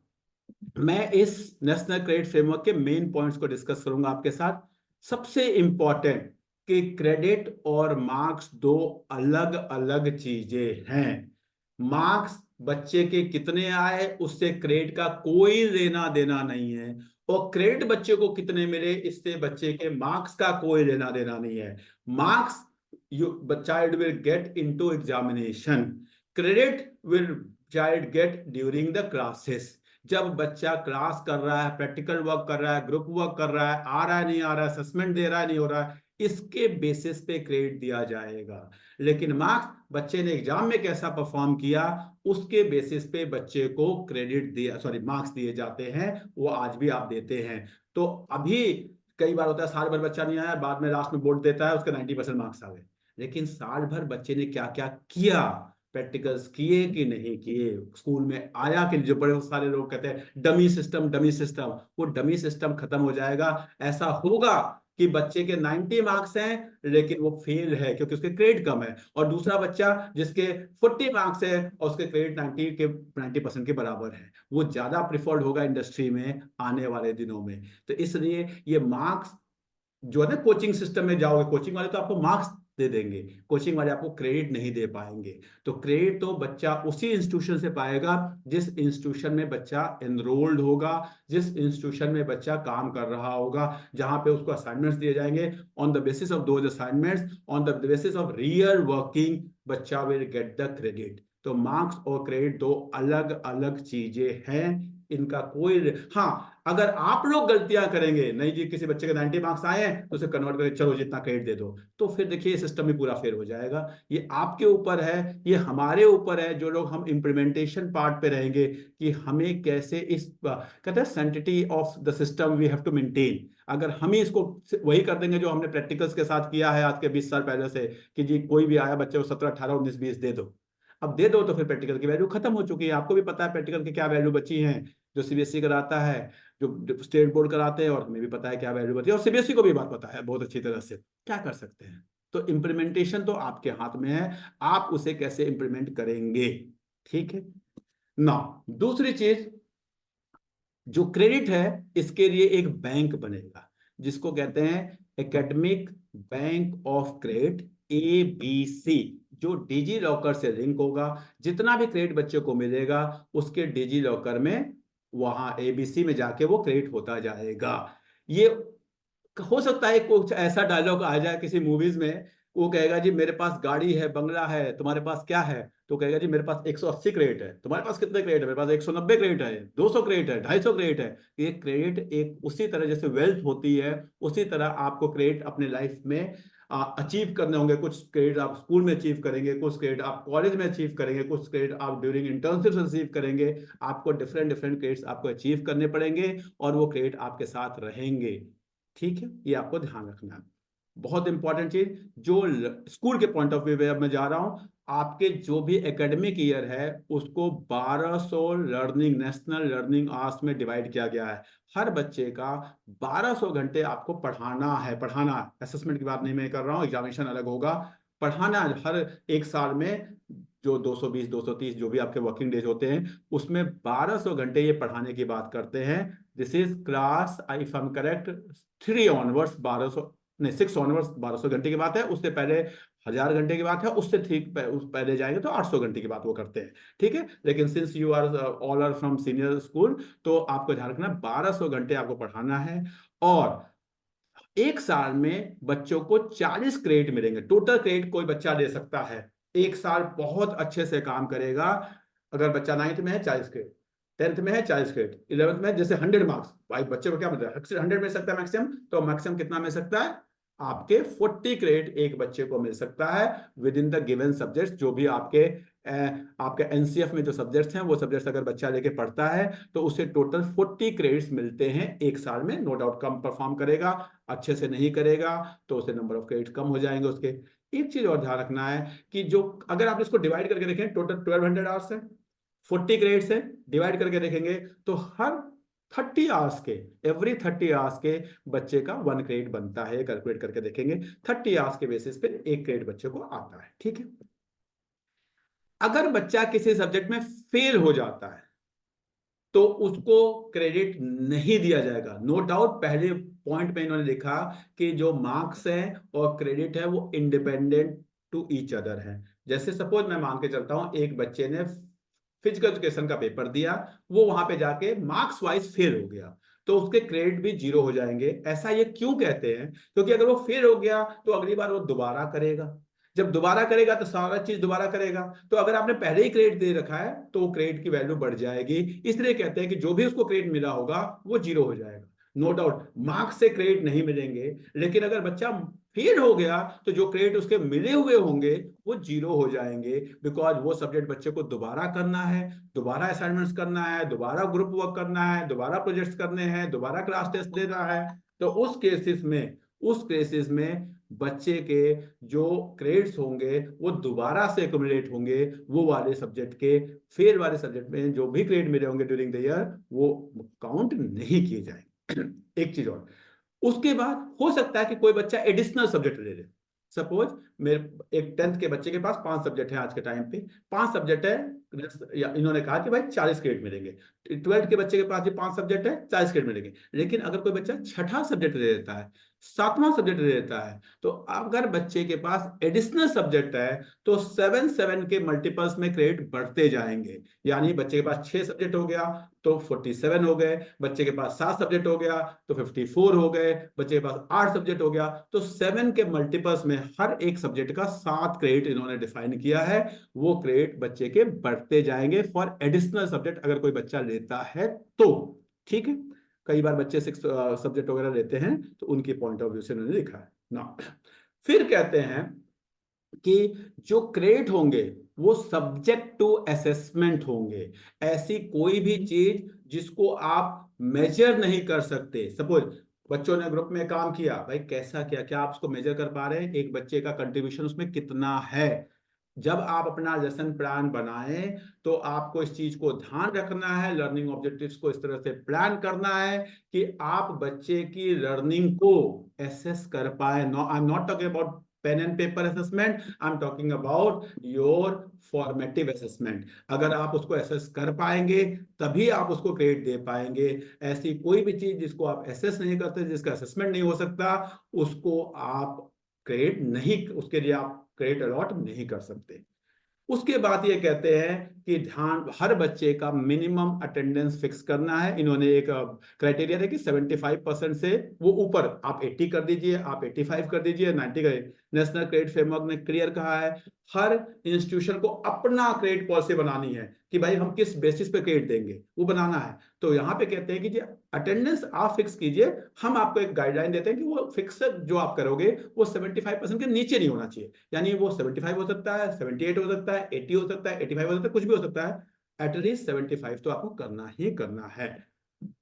Speaker 1: मैं इस नेशनल क्रेडिट फ्रेमवर्क के मेन पॉइंट्स को डिस्कस करूंगा आपके साथ। सबसे इंपॉर्टेंट कि क्रेडिट और मार्क्स दो अलग अलग चीजें हैं। मार्क्स बच्चे के कितने आए उससे क्रेडिट का कोई लेना देना नहीं है, और क्रेडिट बच्चे को कितने मिले इससे बच्चे के मार्क्स का कोई लेना देना नहीं है। Marks child will get into examination, credit will child get during the classes। जब बच्चा क्लास कर रहा है, प्रैक्टिकल वर्क कर रहा है, ग्रुप वर्क कर रहा है, आ रहा है नहीं आ रहा है, असेसमेंट दे रहा है नहीं हो रहा है, इसके बेसिस पे क्रेडिट दिया जाएगा। लेकिन मार्क्स बच्चे ने एग्जाम में कैसा परफॉर्म किया उसके बेसिस पे बच्चे को क्रेडिट दिया, सॉरी मार्क्स दिए जाते हैं। वो आज भी आप देते हैं। तो अभी कई बार होता है साल भर बच्चा नहीं आया, बाद में लास्ट में बोर्ड देता है उसके 90% मार्क्स आ गए, लेकिन साल भर बच्चे ने क्या क्या किया, प्रैक्टिकल्स किए कि नहीं किए, स्कूल में आया कि, जो बड़े सारे लोग कहते हैं डमी सिस्टम, डमी सिस्टम, वो डमी सिस्टम खत्म हो जाएगा। ऐसा होगा कि बच्चे के 90 मार्क्स हैं लेकिन वो फेल है क्योंकि उसके क्रेडिट कम है, और दूसरा बच्चा जिसके 40 मार्क्स है और उसके क्रेडिट 90% के बराबर है, वो ज्यादा प्रिफर्ड होगा इंडस्ट्री में आने वाले दिनों में। तो इसलिए ये मार्क्स जो है ना, कोचिंग सिस्टम में जाओगे, कोचिंग वाले तो आपको मार्क्स दे देंगे, कोचिंग वाले आपको क्रेडिट नहीं दे पाएंगे। तो क्रेडिट तो बच्चा उसी इंस्टीट्यूशन से पाएगा जिस इंस्टीट्यूशन में बच्चा एनरोल्ड होगा, जिस इंस्टीट्यूशन में बच्चा काम कर रहा होगा, जहां पे उसको असाइनमेंट्स दिए जाएंगे। On the basis of those assignments, on the basis of real working, बच्चा विल गेट द क्रेडिट। तो मार्क्स और क्रेडिट दो अलग अलग चीजें हैं, इनका कोई, हाँ अगर आप लोग गलतियां करेंगे, नहीं जी किसी बच्चे के 90 मार्क्स आए हैं तो उसे कन्वर्ट करके चलो जितना क्रेडिट दे दो, तो फिर देखिए ये सिस्टम भी पूरा फेल हो जाएगा। ये आपके ऊपर है, ये हमारे ऊपर है, जो लोग हम इम्प्लीमेंटेशन पार्ट पे रहेंगे कि हमें कैसे इस कहते हैं sanctity of the system we have to maintain. अगर हम ही इसको वही कर देंगे जो हमने प्रैक्टिकल्स के साथ किया है आज के 20 साल पहले से, कि जी कोई भी आया बच्चे को 17 18 19 20 दे दो, अब दे दो, तो फिर प्रैक्टिकल की वैल्यू खत्म हो चुकी है। आपको भी पता है प्रैक्टिकल की क्या वैल्यू बची है, जो सीबीएसई कराता है, जो स्टेट बोर्ड कराते हैं, और हमें भी पता है क्या वैल्यू बची है, और सीबीएसई को भी बात पता है बहुत अच्छी तरह से। क्या कर सकते हैं? तो इम्प्लीमेंटेशन तो आपके हाथ में है, आप उसे कैसे इम्प्लीमेंट करेंगे। ठीक है ना। दूसरी चीज, जो क्रेडिट है, इसके लिए एक बैंक बनेगा जिसको कहते हैं academic bank of credit, ABC, जो डिजी लॉकर से लिंक होगा। जितना भी क्रेडिट बच्चे को मिलेगा उसके डिजी लॉकर में, वहां एबीसी में जाके वो क्रेडिट होता जाएगा। ये हो सकता है कुछ ऐसा डायलॉग आ जाए किसी मूवीज में, वो कहेगा जी मेरे पास गाड़ी है, बंगला है, तुम्हारे पास क्या है, तो कहेगा जी मेरे पास 180 क्रेडिट है, तुम्हारे पास कितने क्रेडिट है, मेरे पास 190 क्रेडिट है, 200 क्रेडिट है, 250 क्रेडिट है। ये क्रेडिट एक उसी तरह जैसे वेल्थ होती है, उसी तरह आपको क्रेडिट अपने लाइफ में अचीव करने होंगे। कुछ क्रेडिट आप स्कूल में अचीव करेंगे, कुछ क्रेडिट आप कॉलेज में अचीव करेंगे, कुछ क्रेडिट आप ड्यूरिंग इंटर्नशिप अचीव करेंगे। आपको डिफरेंट डिफरेंट क्रेडिट्स आपको अचीव करने पड़ेंगे, और वो क्रेडिट आपके साथ रहेंगे। ठीक है, ये आपको ध्यान रखना है। बहुत इंपॉर्टेंट चीज, जो स्कूल के पॉइंट ऑफ व्यू में मैं जा रहा हूं, आपके जो भी एकेडमिक ईयर है उसको 1200 लर्निंग, नेशनल लर्निंग आवर्स में डिवाइड किया गया है। हर बच्चे का 1200 घंटे आपको पढ़ाना है, पढ़ाना। असेसमेंट की बात नहीं मैं कर रहा हूँ, एग्जामिनेशन अलग होगा। पढ़ाना है हर एक साल में, जो 220 230 जो भी आपके वर्किंग डेज होते हैं, उसमें 1200 घंटे ये पढ़ाने की बात करते हैं। This is class, if I am correct, 3 onwards 1200, नहीं 6 ऑनवर्ड्स 1200 घंटे की बात है। उससे पहले 1000 घंटे की बात है, उससे ठीक पहले जाएंगे तो 800 घंटे की बात वो करते हैं। ठीक है, लेकिन since you are all are from senior school, तो आपको ध्यान रखना 1200 घंटे आपको पढ़ाना है। और एक साल में बच्चों को 40 क्रेडिट मिलेंगे। टोटल क्रेडिट कोई बच्चा ले सकता है, एक साल बहुत अच्छे से काम करेगा। अगर बच्चा 9th में है 40 क्रेडिट, 10th में है 40 क्रेडिट, 11th में जैसे 100 मार्क्स, भाई बच्चे को क्या मिलता है, 100 मिल सकता है मैक्सिमम, तो मैक्सिमम कितना मिल सकता है, आपके 40 क्रेडिट एक बच्चे को मिल सकता है with in the given subject. जो भी आपके एनसीएफ में जो सब्जेक्ट्स हैं, वो सब्जेक्ट्स अगर बच्चा लेके पढ़ता है तो उसे टोटल 40 क्रेडिट्स मिलते हैं एक साल में। नो डाउट कम परफॉर्म करेगा, अच्छे से नहीं करेगा तो उसे नंबर ऑफ क्रेडिट कम हो जाएंगे उसके। एक चीज और ध्यान रखना है कि जो, अगर आप इसको डिवाइड करके देखें, टोटल 1200 आवर्स है, 40 क्रेडिट्स है, डिवाइड करके देखेंगे तो हर 30 आवर्स के, एवरी 30 आवर्स के बच्चे का 1 क्रेडिट बनता है। कैलकुलेट करके देखेंगे 30 आवर्स के बेसिस पे 1 क्रेडिट बच्चे को आता है। ठीक है, अगर बच्चा किसी सब्जेक्ट में फेल हो जाता है तो उसको क्रेडिट नहीं दिया जाएगा। नो डाउट पहले पॉइंट में इन्होंने लिखा कि जो मार्क्स है और क्रेडिट है वो इंडिपेंडेंट टू ईच अदर है। जैसे सपोज मैं मान के चलता हूं, एक बच्चे ने फिजिकल एजुकेशन का पेपर दिया, वो वहां पे जाके मार्क्स वाइज फेल हो गया, तो उसके क्रेडिट भी 0 हो जाएंगे। ऐसा ये क्यों कहते हैं? क्योंकि अगर वो फेल हो गया तो अगली बार वो दोबारा करेगा, जब दोबारा करेगा तो सारा चीज दोबारा करेगा। तो अगर आपने पहले ही क्रेडिट दे रखा है तो वो क्रेडिट की वैल्यू बढ़ जाएगी। इसलिए कहते हैं कि जो भी उसको क्रेडिट मिला होगा वो 0 हो जाएगा। नो डाउट मार्क्स से क्रेडिट नहीं मिलेंगे, लेकिन अगर बच्चा फेल हो गया तो जो क्रेडिट उसके मिले हुए होंगे वो 0 हो जाएंगे, बिकॉज वो सब्जेक्ट बच्चे को दोबारा करना है, दोबारा असाइनमेंट्स करना है, दोबारा ग्रुप वर्क करना है, दोबारा प्रोजेक्ट्स करने हैं, दोबारा क्लास टेस्ट देना है। तो उस केसेस में बच्चे के जो क्रेडिट्स होंगे वो दोबारा से एक्युमुलेट होंगे, वो वाले सब्जेक्ट के, फेल वाले सब्जेक्ट में जो भी क्रेडिट मिले होंगे ड्यूरिंग द ईयर वो काउंट नहीं किए जाएंगे। एक चीज और, उसके बाद हो सकता है कि कोई बच्चा एडिशनल सब्जेक्ट ले ले। सपोज मेरे एक 10th के बच्चे के पास 5 सब्जेक्ट है आज के टाइम पे, 5 सब्जेक्ट है, या इन्होंने कहा कि भाई 40 क्रेडिट मिलेंगे। 12th के बच्चे के पास भी 5 सब्जेक्ट है, 40 क्रेडिट मिलेंगे। लेकिन अगर कोई बच्चा छठा सब्जेक्ट ले लेता है, 7वां सब्जेक्ट ले लेता है, तो अगर बच्चे के पास एडिशनल सब्जेक्ट है तो 7 के मल्टीपल्स में क्रेडिट बढ़ते जाएंगे। यानी बच्चे के पास 6 सब्जेक्ट हो गया तो 47 हो गए, बच्चे के पास 7 सब्जेक्ट हो गया तो 54 हो गए, बच्चे के पास 8 सब्जेक्ट हो गया तो 7 के मल्टीपल्स में हर एक सब्जेक्ट का 7 क्रेडिट इन्होंने डिफाइन किया है। वो क्रेडिट बच्चे के बढ़ते जाएंगे फॉर एडिशनल सब्जेक्ट अगर कोई बच्चा लेता है तो। ठीक है, कई बार बच्चे 6 सब्जेक्ट वगैरह लेते हैं तो उनके पॉइंट ऑफ व्यू से उन्होंने लिखा है ना। फिर कहते हैं कि जो क्रेडिट होंगे वो सब्जेक्ट टू असेसमेंट होंगे। ऐसी कोई भी चीज जिसको आप मेजर नहीं कर सकते। सपोज बच्चों ने ग्रुप में काम किया, भाई कैसा किया, क्या आप उसको मेजर कर पा रहे हैं, एक बच्चे का कंट्रीब्यूशन उसमें कितना है। जब आप अपना लेसन प्लान बनाएं तो आपको इस चीज को ध्यान रखना है, लर्निंग ऑब्जेक्टिव्स को इस तरह से प्लान करना है कि आप बच्चे की लर्निंग को एसेस कर पाए। No, I am not talking about pen and paper assessment, I am talking about your formative assessment. अगर आप उसको एसेस कर पाएंगे तभी आप उसको क्रेडिट दे पाएंगे। ऐसी कोई भी चीज जिसको आप एसेस नहीं करते, जिसका असेसमेंट नहीं हो सकता, उसको आप क्रेडिट नहीं, उसके लिए आप क्रेडिट अलॉट नहीं कर सकते। उसके बाद ये कहते हैं कि ध्यान हर बच्चे का मिनिमम अटेंडेंस फिक्स करना है। इन्होंने एक क्राइटेरिया है कि 75% से वो ऊपर, आप 80 कर दीजिए, आप 85 कर दीजिए, 90 कर। नेशनल क्रेडिट फ्रेमवर्क ने क्लियर कहा है हर इंस्टीट्यूशन को अपना क्रेडिट पॉलिसी बनानी है कि भाई हम किस बेसिस पे क्रेडिट देंगे, वो बनाना है। तो यहाँ पे कहते हैं कि अटेंडेंस आप फिक्स कीजिए, हम आपको एक गाइडलाइन देते हैं कि वो फिक्स जो आप करोगे वो 75% के नीचे नहीं होना चाहिए। यानी वो 75 हो सकता है, 78 हो सकता है, 80 हो सकता है, 85 हो सकता है, कुछ भी हो सकता है, एटलीस्ट 75 तो आपको करना ही करना है।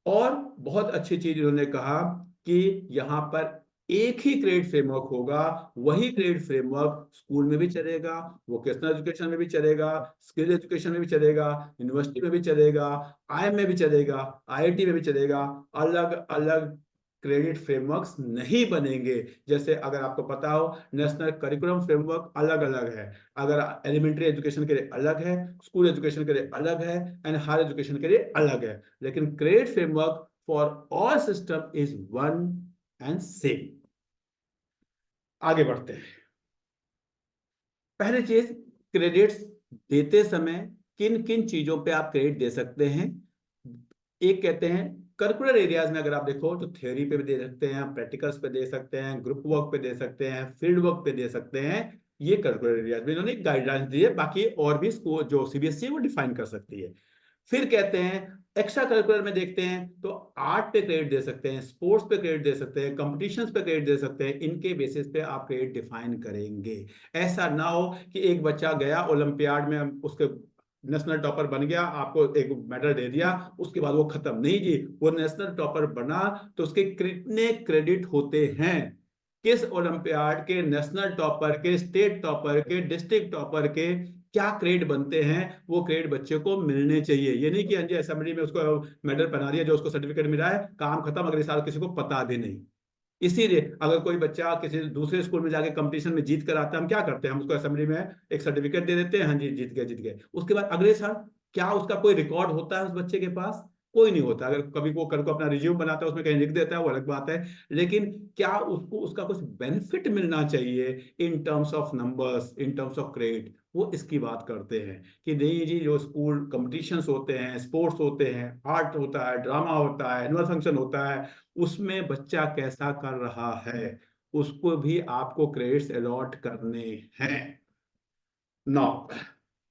Speaker 1: और बहुत अच्छी चीज उन्होंने कहा कि यहाँ पर एक ही क्रेडिट फ्रेमवर्क होगा, वही क्रेडिट फ्रेमवर्क स्कूल में भी चलेगा, वोकेशनल एजुकेशन में भी चलेगा, स्किल एजुकेशन में भी चलेगा, यूनिवर्सिटी में भी चलेगा, आईएम में भी चलेगा, आईआईटी में भी चलेगा। अलग अलग क्रेडिट फ्रेमवर्क्स नहीं बनेंगे। जैसे अगर आपको पता हो नेशनल करिकुलम फ्रेमवर्क अलग अलग है, अगर एलिमेंट्री एजुकेशन के लिए अलग है, स्कूल एजुकेशन के लिए अलग है, एंड हायर एजुकेशन के लिए अलग है। लेकिन credit framework for all system is one and same. आगे बढ़ते हैं। पहली चीज, क्रेडिट्स देते समय किन किन चीजों पे आप क्रेडिट दे सकते हैं। एक कहते हैं करिकुलर एरियाज में अगर आप देखो तो थ्योरी पे भी दे सकते हैं, प्रैक्टिकल्स पे दे सकते हैं, ग्रुप वर्क पे दे सकते हैं, फील्ड वर्क पे दे सकते हैं। ये करिकुलर एरियाज में इन्होंने गाइडलाइंस दी है, बाकी और भी स्कूल जो सीबीएसई है वो डिफाइन कर सकती है। फिर कहते हैं एक्स्ट्रा करिकुलर में देखते हैं तो आर्ट पे क्रेडिट दे सकते हैं, स्पोर्ट्स पे क्रेडिट दे सकते हैं, कंपटीशंस पे क्रेडिट दे सकते हैं। इनके बेसिस पे आप क्रेडिट डिफाइन करेंगे। ऐसा ना हो कि एक बच्चा गया ओलंपियाड में, उसके नेशनल टॉपर बन गया, आपको एक मेडल दे दिया, उसके बाद वो खत्म नहीं जी। वो नेशनल टॉपर बना तो उसके कितने क्रेडिट होते हैं, किस ओलंपियाड के, नेशनल टॉपर के, स्टेट टॉपर के, डिस्ट्रिक्ट टॉपर के क्या क्रेडिट बनते हैं, वो क्रेडिट बच्चे को मिलने चाहिए। ये नहीं कि हाँ जी असेंबली में उसको मेडल पहना दिया, जो उसको सर्टिफिकेट मिला है, काम खत्म, अगले साल किसी को पता भी नहीं। इसीलिए अगर कोई बच्चा किसी दूसरे स्कूल में जाके कंपटीशन में जीत कर आता है, हम क्या करते हैं, हम उसको असेंबली में एक सर्टिफिकेट दे देते हैं, हाँ जी जीत गए जीत गए। उसके बाद अगले साल क्या उसका कोई रिकॉर्ड होता है उस बच्चे के पास? कोई नहीं होता। अगर कभी वो कल को अपना रिज्यूम बनाता है उसमें कहीं लिख देता है वो अलग बात है, लेकिन क्या उसको उसका कुछ बेनिफिट मिलना चाहिए इन terms of numbers, in terms of credit, वो इसकी बात करते हैं कि नहीं जी जो स्कूल कंपटीशंस होते हैं, स्पोर्ट्स होते हैं, आर्ट होता है, ड्रामा होता है, एनुअल फंक्शन होता है, उसमें बच्चा कैसा कर रहा है उसको भी आपको क्रेडिट्स अलॉट करने हैं। नौ,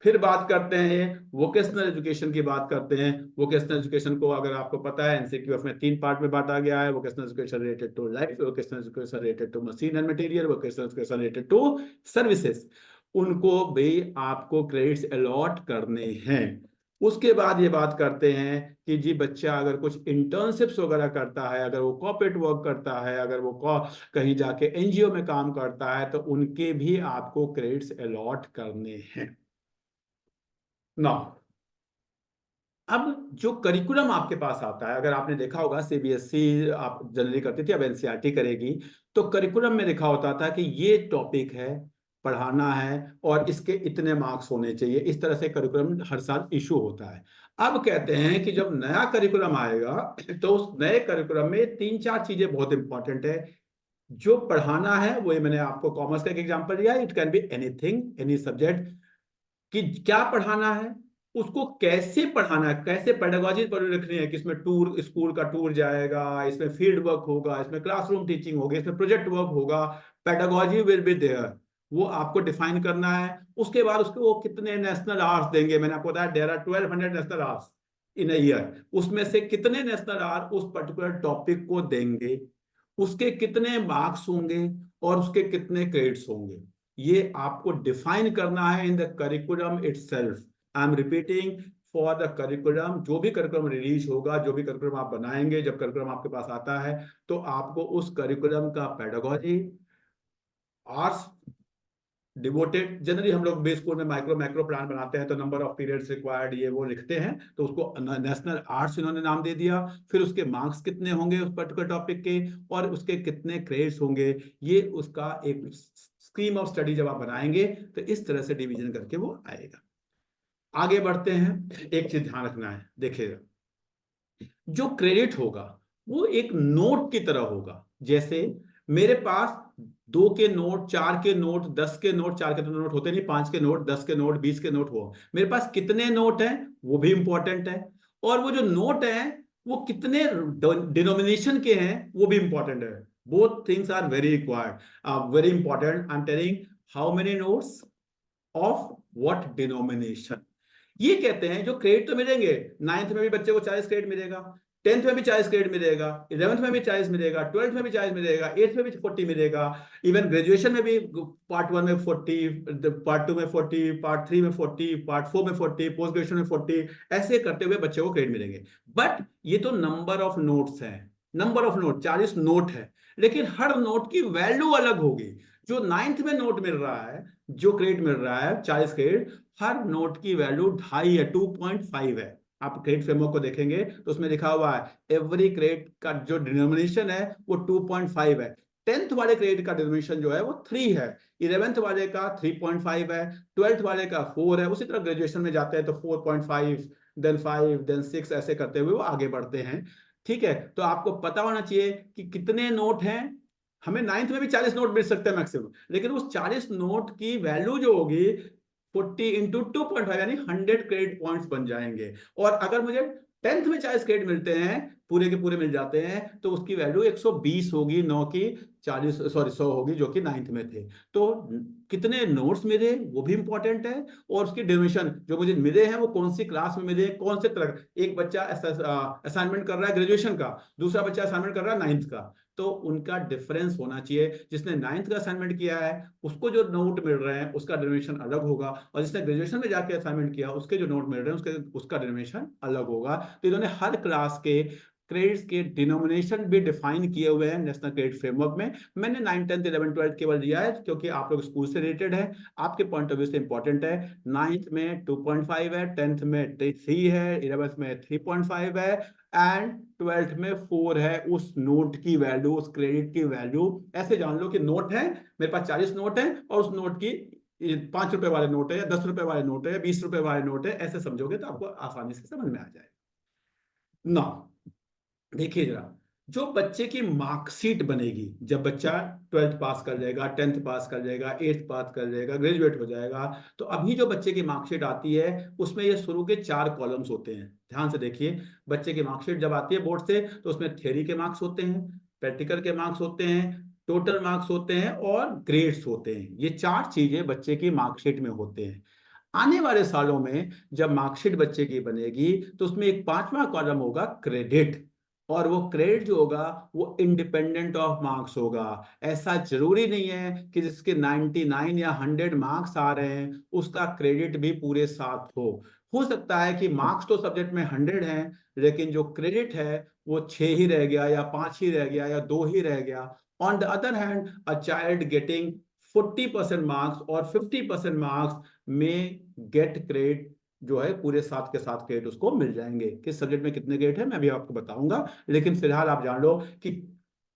Speaker 1: फिर बात करते हैं वोकेशनल एजुकेशन की बात करते हैं। वोकेशनल एजुकेशन को अगर आपको पता है एनसीक्यूएफ में 3 पार्ट में बांटा गया है। Vocational education related to life, vocational education related to machine and material, vocational education related to services. उनको भी आपको क्रेडिट्स अलॉट करने हैं। उसके बाद ये बात करते हैं कि जी बच्चा अगर कुछ इंटर्नशिप्स वगैरह करता है, अगर वो कॉर्पोरेट वर्क करता है, अगर वो कहीं जाके एनजीओ में काम करता है, तो उनके भी आपको क्रेडिट्स अलॉट करने हैं। ना अब जो करिकुलम आपके पास आता है, अगर आपने देखा होगा सीबीएसई आप जनरली करती थी, अब एनसीईआरटी करेगी, तो करिकुलम में लिखा होता था कि ये टॉपिक है, पढ़ाना है और इसके इतने मार्क्स होने चाहिए। इस तरह से करिकुलम हर साल इशू होता है। अब कहते हैं कि जब नया करिकुलम आएगा तो उस नए करिकुलम में तीन चार चीजें बहुत इंपॉर्टेंट है। जो पढ़ाना है, वो मैंने आपको कॉमर्स का एक एग्जांपल दिया, it can be anything, any subject, कि क्या पढ़ाना है, उसको कैसे पढ़ाना है, कैसे पेडागोजी रखनी है, कि इसमें टूर, स्कूल का टूर जाएगा, इसमें फील्ड वर्क होगा, इसमें क्लासरूम टीचिंग होगी, इसमें प्रोजेक्ट वर्क होगा, पेडागोजी विल बी देयर, वो आपको डिफाइन करना है। उसके बाद उसको वो कितने नेशनल आवर्स देंगे, मैंने आपको बताया there are 1200 national hours in a year, उसमें से कितने नेशनल आवर उस पर्टिकुलर टॉपिक को देंगे, उसके कितने मार्क्स होंगे और उसके कितने क्रेडिट्स होंगे, ये आपको डिफाइन करना है in the curriculum itself. I am repeating, for the curriculum, जो भी करिकुलम रिलीज होगा, जो भी करिकुलम आप बनाएंगे, जब करिकुलम आपके पास आता है, तो आपको उस करिकुलम का पेडागोजी, आर्ट्स डिवोटेड, जनरली हम लोग बेस स्कूल में माइक्रो मैक्रो प्लान बनाते हैं, तो नंबर ऑफ पीरियड्स रिक्वायर्ड ये वो लिखते हैं, तो उसको नेशनल आर्ट्स इन्होंने नाम दे दिया। फिर उसके मार्क्स कितने होंगे उस पर्टिकुलर टॉपिक के, और उसके कितने क्रेडिट्स होंगे, ये उसका एक स्कीम ऑफ स्टडी जब आप बनाएंगे तो इस तरह से डिवीजन करके वो आएगा। आगे बढ़ते हैं, एक चीज ध्यान रखना है, देखिएगा, जो क्रेडिट होगा वो एक नोट की तरह होगा। जैसे मेरे पास 2 के नोट, 4 के नोट, 10 के नोट, 4 के तो नोट होते नहीं, 5 के नोट, 10 के नोट, 20 के नोट, हो मेरे पास कितने नोट हैं वो भी इंपॉर्टेंट है। और वो जो नोट हैं वो कितने डिनोमिनेशन के हैं वो भी इंपॉर्टेंट है। Both things are very required, very important. I am telling how many notes of what denomination. ये कहते हैं जो क्रेडिट तो मिलेंगे, नाइन्थ में भी बच्चे को 40 क्रेडिट मिलेगा, 10th में भी 40 क्रेडिट मिलेगा, 11th में भी 40 मिलेगा, 12th में भी 40 मिलेगा, 8th में भी 40 मिलेगा, इवन ग्रेजुएशन में भी पार्ट 1 में 40, पार्ट 2 में 40, पार्ट 3 में 40, पार्ट 4 में 40, पोस्ट ग्रेजुएशन में 40, ऐसे करते हुए बच्चे को क्रेडिट मिलेंगे। बट ये तो नंबर ऑफ नोट्स है, नंबर ऑफ नोट 40 नोट है, लेकिन हर नोट की वैल्यू अलग होगी। जो नाइन्थ में नोट मिल रहा है, जो क्रेडिट मिल रहा है 40 क्रेडिट, हर नोट की वैल्यू 2.5 है, 2.5 है। आप क्रेडिट फ्रेमवर्क को देखेंगे तो उसमें लिखा हुआ है एवरी क्रेडिट का जो डिनोमिनेशन है वो 2.5 है। 10th वाले क्रेडिट का डिनोमिनेशन जो है वो 3 है, 11th वाले का 3.5 है, 12th वाले का 4 है। उसी तरह ग्रेजुएशन में जाते हैं तो 4.5, देन 5, देन 6, ऐसे करते हुए वो आगे बढ़ते हैं। ठीक है, तो आपको पता होना चाहिए कि कितने नोट हैं। हमें नाइन्थ में भी 40 नोट मिल सकते हैं मैक्सिमम, लेकिन उस 40 नोट की वैल्यू जो होगी 40 इंटू 2.5 यानी 100 क्रेडिट पॉइंट्स बन जाएंगे। और अगर मुझे 10th में 40 क्रेडिट मिलते हैं, पूरे के पूरे मिल जाते हैं, तो उसकी वैल्यू 120 होगी, 9 की 40, सॉरी 100 होगी, जो कि 9th में थे। तो कितने नोट्स मिले वो भी इंपॉर्टेंट है, और उसकी ड्यूरेशन जो मुझे मिले हैं वो कौन सी क्लास में मिले, कौन से तरह, एक बच्चा असाइनमेंट कर रहा है ग्रेजुएशन का, दूसरा बच्चा असाइनमेंट कर रहा है 9th का, तो उनका डिफरेंस होना चाहिए। जिसने 9th का असाइनमेंट किया है उसको जो नोट मिल रहे हैं उसका डिनोमिनेशन अलग होगा, और जिसने ग्रेजुएशन में जाके असाइनमेंट किया उसके जो नोट मिल रहे हैं उसका डिनोमिनेशन अलग होगा। तो इन्होंने हर क्लास के क्रेडिट्स के डिनोमिनेशन भी डिफाइन किए हुए हैं नेशनल क्रेडिट फ्रेमवर्क में। मैंने 9, 10, 11, 12 केवल लिया है क्योंकि आप लोग स्कूल से रिलेटेड है, आपके पॉइंट ऑफ व्यू से इंपॉर्टेंट है। 9th में 2.5 है, 10th में 3 है, 11th में 3.5 है, एंड 12th में 4 है। उस नोट की वैल्यू, उस क्रेडिट की वैल्यू, ऐसे जान लो कि नोट है मेरे पास 40 नोट है, और उस नोट की 5 रुपए वाले नोट है, या 10 रुपए वाले नोट है, या 20 रुपए वाले नोट है, ऐसे समझोगे तो आपको आसानी से समझ में आ जाएगा ना। देखिए जरा, जो बच्चे की मार्कशीट बनेगी जब बच्चा 12th पास कर जाएगा, 10th पास कर जाएगा, 8th पास कर जाएगा, ग्रेजुएट हो जाएगा, तो अभी जो बच्चे की मार्कशीट आती है उसमें ये शुरू के 4 कॉलम्स होते हैं। ध्यान से देखिए, बच्चे की मार्कशीट जब आती है बोर्ड से तो उसमें थ्योरी के मार्क्स होते हैं, प्रैक्टिकल के मार्क्स होते हैं, टोटल मार्क्स होते हैं, और ग्रेड्स होते हैं। ये 4 चीजें बच्चे की मार्कशीट में होते हैं। आने वाले सालों में जब मार्कशीट बच्चे की बनेगी तो उसमें एक 5वां कॉलम होगा क्रेडिट, और वो क्रेडिट जो होगा वो इंडिपेंडेंट ऑफ मार्क्स होगा। ऐसा जरूरी नहीं है कि जिसके 99 या 100 मार्क्स आ रहे हैं उसका क्रेडिट भी पूरे साथ हो सकता है कि मार्क्स तो सब्जेक्ट में 100 हैं, लेकिन जो क्रेडिट है वो 6 ही रह गया, या 5 ही रह गया, या 2 ही रह गया। On the other hand, a child getting 40% marks और 50% मार्क्स may get credit जो है पूरे 7 के 7 क्रेडिट उसको मिल जाएंगे। किस सब्जेक्ट में कितने क्रेडिट है मैं भी आपको बताऊंगा, लेकिन फिलहाल आप जान लो कि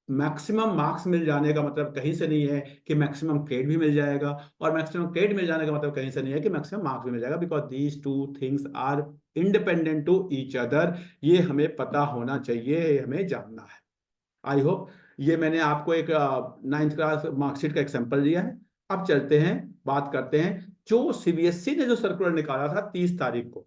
Speaker 1: मैक्सिमम मार्क्स मिल जाने का मतलब कहीं से नहीं है कि मैक्सिमम क्रेडिट भी मिल जाएगा, और मैक्सिमम क्रेडिट मिल जाने का मतलब कहीं से नहीं है कि मैक्सिमम मार्क्स भी मिल जाएगा, because these two things are independent to each other. ये हमें पता होना चाहिए, ये हमें जानना है। आई होप ये मैंने आपको एक 9th क्लास मार्कशीट का एग्जाम्पल दिया है। अब चलते हैं, बात करते हैं जो सीबीएसई ने जो सर्कुलर निकाला था 30 तारीख को।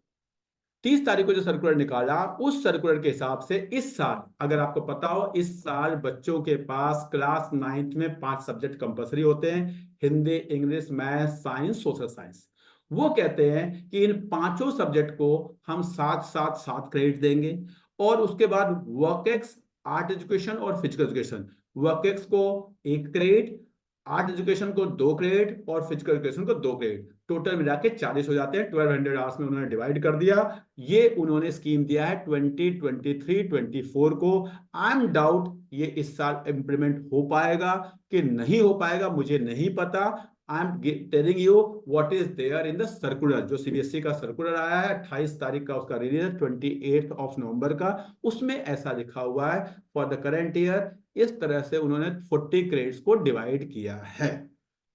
Speaker 1: 30 तारीख को जो सर्कुलर निकाला, उस सर्कुलर के हिसाब से इस साल, अगर आपको पता हो, इस साल बच्चों के पास क्लास 9th में 5 सब्जेक्ट कंपलसरी होते हैं, Hindi, English, math, science, social science. वो कहते हैं कि इन पांचों सब्जेक्ट को हम 7 7 7 क्रेडिट देंगे, और उसके बाद वर्क, आर्ट एजुकेशन और फिजिकल एजुकेशन, वर्क को 1 क्रेडिट, आर्ट एजुकेशन को 2 क्रेडिट और फिजिकल एजुकेशन को 2 क्रेडिट, टोटल मिला के 40 हो जाते हैं। 1200 आवर्स में उन्होंने डिवाइड कर दिया। ये उन्होंने स्कीम दिया है 2023-24 को। आई एम डाउट ये इस साल इंप्लीमेंट हो पाएगा कि नहीं हो पाएगा, मुझे नहीं पता। I am telling you what is there in the circular, जो सीबीएसई का सर्कुलर आया है 28 तारीख का, उसका रिलीज है 28 नवंबर का। उसमें ऐसा लिखा हुआ है फॉर द करेंट ईयर, इस तरह से उन्होंने 40 क्रेडिट्स को डिवाइड किया है।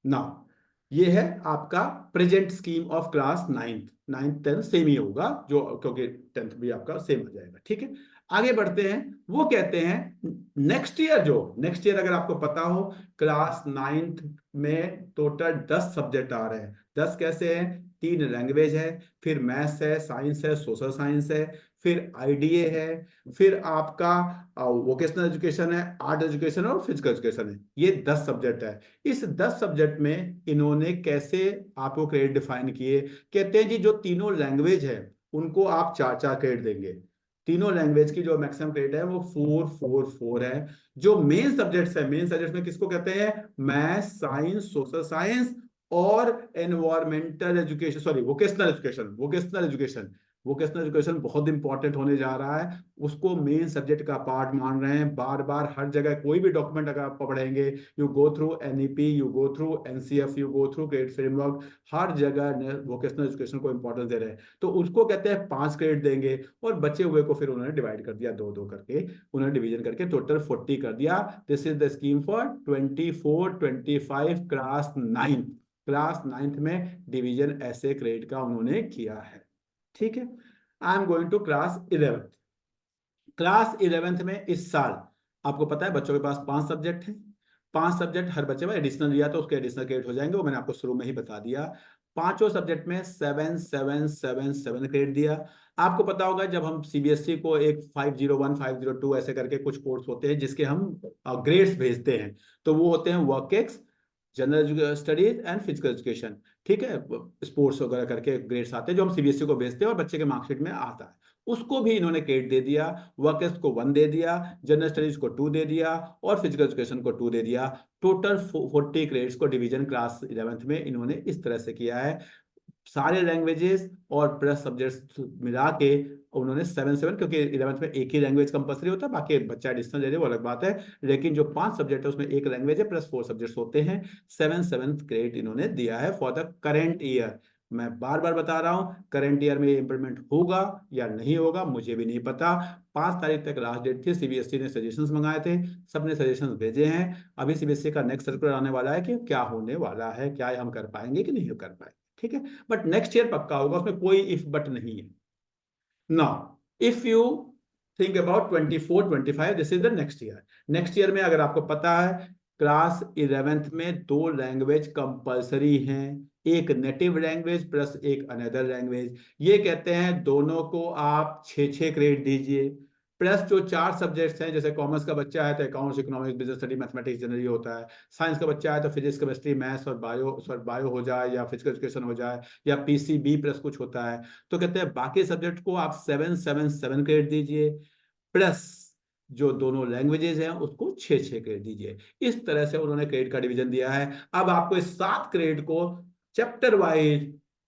Speaker 1: नाउ ये है आपका present scheme of class 9th 10th same ही होगा, जो क्योंकि 10th भी आपका सेम हो जाएगा। ठीक है, आगे बढ़ते हैं। वो कहते हैं नेक्स्ट ईयर अगर आपको पता हो, क्लास 9th में टोटल 10 सब्जेक्ट आ रहे हैं। 10 कैसे हैं? 3 लैंग्वेज है, फिर मैथ्स है, साइंस है, सोशल साइंस है, फिर आईडीए है, फिर आपका वोकेशनल एजुकेशन है, आर्ट एजुकेशन और फिजिकल एजुकेशन है। ये 10 सब्जेक्ट है। इस 10 सब्जेक्ट में इन्होंने कैसे आपको क्रेडिट डिफाइन किए? कहते हैं जी जो तीनों लैंग्वेज है उनको आप 4 4 क्रेडिट देंगे। तीनों लैंग्वेज की जो मैक्सिमम क्रेडिट है वो 4 4 4 है। जो मेन सब्जेक्ट्स है, मेन सब्जेक्ट्स में किसको कहते हैं? मैथ, साइंस, सोशल साइंस और environmental education, sorry vocational education. Vocational education बहुत इंपॉर्टेंट होने जा रहा है, उसको मेन सब्जेक्ट का पार्ट मान रहे हैं। बार बार हर जगह कोई भी डॉक्यूमेंट अगर आप पढ़ेंगे, you go through NEP, you go through NCF, you go through credit framework, हर जगह वोकेशनल एजुकेशन को इंपॉर्टेंस दे रहे हैं। तो उसको कहते हैं 5 क्रेडिट देंगे, और बचे हुए को फिर उन्होंने डिवाइड कर दिया, 2 2 करके उन्होंने डिवीजन करके टोटल 40 कर दिया। This is the scheme for 24-25 class 9th में डिवीजन ऐसे क्रेडिट का उन्होंने किया है। ठीक है, I am going to class 11th। Class 11th में इस साल आपको पता है बच्चों के पास 5 सब्जेक्ट हैं। 5 सब्जेक्ट हर बच्चे में एडिशनल लिया तो उसके एडिशनल क्रेडिट हो जाएंगे, वो मैंने आपको शुरू में ही बता दिया। पांचों सब्जेक्ट में 7 7 7 7 क्रेडिट दिया। आपको पता होगा जब हम सीबीएसई को एक 501 502 ऐसे करके कुछ कोर्स होते हैं जिसके हम ग्रेड्स भेजते हैं, तो वो होते हैं work ex, general studies and physical education. ठीक है, स्पोर्ट्स वगैरह करके ग्रेड्स आते हैं जो हम सीबीएसई को भेजते हैं और बच्चे के मार्कशीट में आता है। उसको भी इन्होंने क्रेडिट दे दिया, वर्कर्स को 1 दे दिया, जनरल स्टडीज को 2 दे दिया और फिजिकल एजुकेशन को 2 दे दिया। टोटल 40 क्रेडिट्स को डिवीजन क्लास 11th में इन्होंने इस तरह से किया है। सारे लैंग्वेजेस और प्लस सब्जेक्ट्स मिला के उन्होंने 7 7, क्योंकि 11th में एक ही लैंग्वेज कंपलसरी होता है, बाकी बच्चा एडिशनल ले ले वो अलग बात है, लेकिन जो 5 सब्जेक्ट है उसमें एक लैंग्वेज है प्लस 4 सब्जेक्ट्स होते हैं। 7 7 क्रेडिट इन्होंने दिया है फॉर द करेंट ईयर। मैं बार बार बता रहा हूं, करंट ईयर में ये इंप्लीमेंट होगा या नहीं होगा मुझे भी नहीं पता। 5 तारीख तक लास्ट डेट थी, सीबीएसई ने सजेशंस मंगाए थे, सबने सजेशंस भेजे हैं। अभी सीबीएसई का नेक्स्ट सर्कुलर आने वाला है कि क्या होने वाला है, क्या हम कर पाएंगे कि नहीं कर पाएंगे। ठीक है, बट नेक्स्ट ईयर पक्का होगा, उसमें कोई इफ बट नहीं है। Now if you think about 24-25, this is the next year. Next year में अगर आपको पता है क्लास 11th में 2 लैंग्वेज कंपलसरी हैं, एक नेटिव लैंग्वेज प्लस एक अनदर लैंग्वेज। ये कहते हैं दोनों को आप 6 6 क्रेडिट दीजिए, प्लस जो 4 सब्जेक्ट्स हैं, जैसे कॉमर्स का बच्चा है तो accounts, economics, business study, mathematics generally होता है। साइंस का बच्चा है तो फिजिक्स, केमिस्ट्री, मैथ्स और बायो हो जाए, या फिजिकल एजुकेशन हो जाए, या पीसीबी प्लस कुछ होता है। तो कहते हैं बाकी सब्जेक्ट को आप 7 7 7 क्रेडिट दीजिए, प्लस जो दोनों लैंग्वेजेस हैं उसको 6 6 क्रेडिट दीजिए। इस तरह से उन्होंने क्रेडिट का डिवीजन दिया है। अब आपको इस 7 क्रेडिट को chapter wise,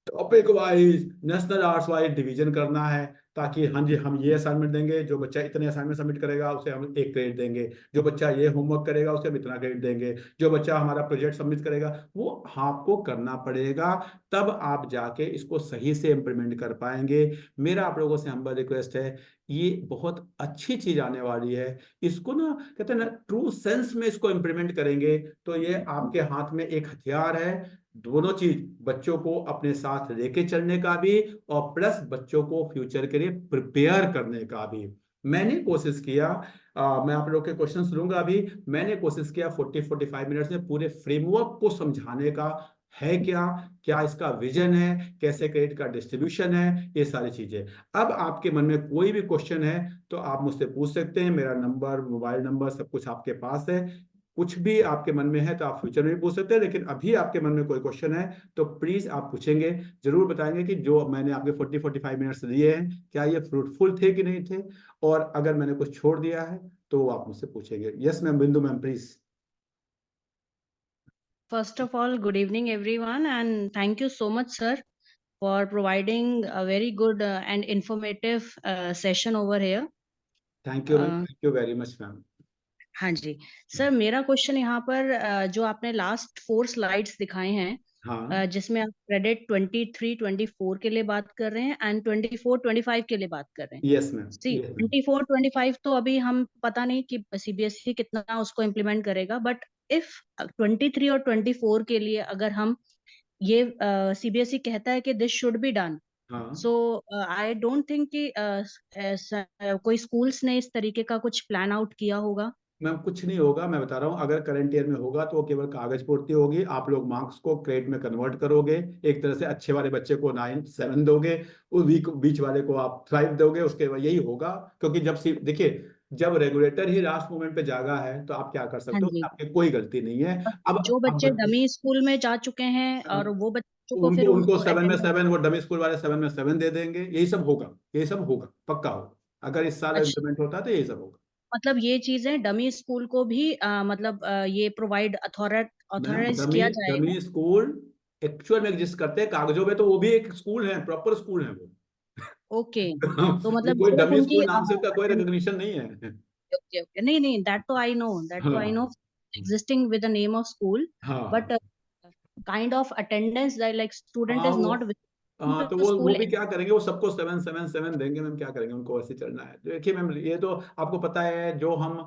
Speaker 1: topic wise, national arts wise division करना है। ताकि हाँ जी हम ये असाइनमेंट देंगे, जो बच्चा इतने असाइनमेंट सबमिट करेगा उसे हम 1 क्रेडिट देंगे, जो बच्चा ये होमवर्क करेगा उसे हम इतना क्रेडिट देंगे, जो बच्चा हमारा प्रोजेक्ट सबमिट करेगा वो आपको करना पड़ेगा, तब आप जाके इसको सही से इम्प्लीमेंट कर पाएंगे। मेरा आप लोगों से हम्बल रिक्वेस्ट है, ये बहुत अच्छी चीज आने वाली है, इसको ना कहते हैं ना ट्रू सेंस में इसको इम्प्लीमेंट करेंगे तो ये आपके हाथ में एक हथियार है, दोनों चीज, बच्चों को अपने साथ लेके चलने का भी और प्लस बच्चों को फ्यूचर के लिए प्रिपेयर करने का भी। मैंने कोशिश किया, मैं आप लोग के क्वेश्चंस लूंगा अभी, मैंने कोशिश किया 40-45 मिनट्स में पूरे फ्रेमवर्क को समझाने का, है क्या क्या इसका विजन है, कैसे क्रेडिट का डिस्ट्रीब्यूशन है, ये सारी चीजें। अब आपके मन में कोई भी क्वेश्चन है तो आप मुझसे पूछ सकते हैं, मेरा नंबर, मोबाइल नंबर सब कुछ आपके पास है, कुछ भी आपके मन में है तो आप फ्यूचर में भी पूछ सकते हैं, लेकिन अभी आपके मन में कोई क्वेश्चन है तो प्लीज आप पूछेंगे, जरूर बताएंगे कि जो मैंने आपके 40-45 मिनट्स दिए हैं क्या ये फ्रूटफुल थे कि नहीं थे, और अगर मैंने कुछ छोड़ दिया है तो आप मुझसे पूछेंगे। यस मैम, बिंदु ma'am please.
Speaker 2: First of all, good evening, everyone, and thank you so much, sir, for providing a very good and informative session over here.
Speaker 1: Thank you ma'am,
Speaker 2: Uh,
Speaker 1: thank you very much ma'am.
Speaker 2: हाँ जी, sir मेरा question यहाँ पर जो आपने last 4 slides दिखाए हैं,
Speaker 1: हाँ
Speaker 2: जिसमें आप क्रेडिट 23-24 के लिए बात कर रहे हैं एंड 24-25 के लिए बात कर रहे हैं।
Speaker 1: यस मैम,
Speaker 2: सी
Speaker 1: यस मैम।
Speaker 2: 24-25 तो अभी हम पता नहीं कि सीबीएसई कितना उसको इम्प्लीमेंट करेगा, बट इफ 23 और 24 के लिए अगर हम ये सीबीएसई कहता है कि दिस शुड बी डन,
Speaker 1: हाँ
Speaker 2: सो आई डोंट थिंक कि कोई स्कूल्स ने इस तरीके का कुछ प्लान आउट किया होगा।
Speaker 1: मैम कुछ नहीं होगा, मैं बता रहा हूँ, अगर करंट ईयर में होगा तो वो केवल कागज पूर्ति होगी, आप लोग मार्क्स को क्रेडिट में कन्वर्ट करोगे, एक तरह से अच्छे वाले बच्चे को 9-7 दोगे, उस बीच वाले को आप 5 दोगे, उसके बाद यही होगा। क्योंकि जब देखिए जब रेगुलेटर ही लास्ट मोमेंट पे जागा है तो आप क्या कर
Speaker 2: हाँ
Speaker 1: सकते हो,
Speaker 2: जी,
Speaker 1: आपकी कोई गलती नहीं है।
Speaker 2: और जो
Speaker 1: अब
Speaker 2: बच्चे डमी स्कूल में जा चुके हैं और वो बच्चों को
Speaker 1: उनको
Speaker 2: फिर
Speaker 1: उनको
Speaker 2: उनको
Speaker 1: 7 में 7,
Speaker 2: अटेंडेंस,
Speaker 1: वो डमी स्कूल वाले 7 में 7 दे देंगे, यही सब होगा, यही सब होगा, पक्का होगा, अगर इस साल
Speaker 2: अच्छा,
Speaker 1: इम्प्लीमेंट होता है तो यही सब होगा।
Speaker 2: मतलब ये चीजें डमी स्कूल को भी मतलब ये प्रोवाइड
Speaker 1: मैम
Speaker 2: ऑथराइज
Speaker 1: डमी
Speaker 2: किया जाएगा।
Speaker 1: डमी स्कूल एक्चुअल में एग्जिस्ट करते हैं कागजों में, तो वो भी एक स्कूल है, प्रॉपर स्कूल है वो।
Speaker 2: ओके, तो
Speaker 1: वो
Speaker 2: मतलब
Speaker 1: कोई
Speaker 2: सिर्फ
Speaker 1: डमी
Speaker 2: उनकी
Speaker 1: स्कूल नाम से उसका कोई रिकॉग्निशन नहीं है।
Speaker 2: ओके ओके, नहीं नहीं, दैट तो आई नो
Speaker 1: हाँ
Speaker 2: existing with the name of school,
Speaker 1: हाँ
Speaker 2: but kind of attendance like student
Speaker 1: हाँ
Speaker 2: इज नॉट
Speaker 1: हाँ, तो
Speaker 2: विद
Speaker 1: वो
Speaker 2: स्कूल।
Speaker 1: भी क्या करेंगे, वो सबको 7-7-7 देंगे मैम, क्या करेंगे, उनको ऐसे चलना है। देखिए मैम ये तो आपको पता है, जो हम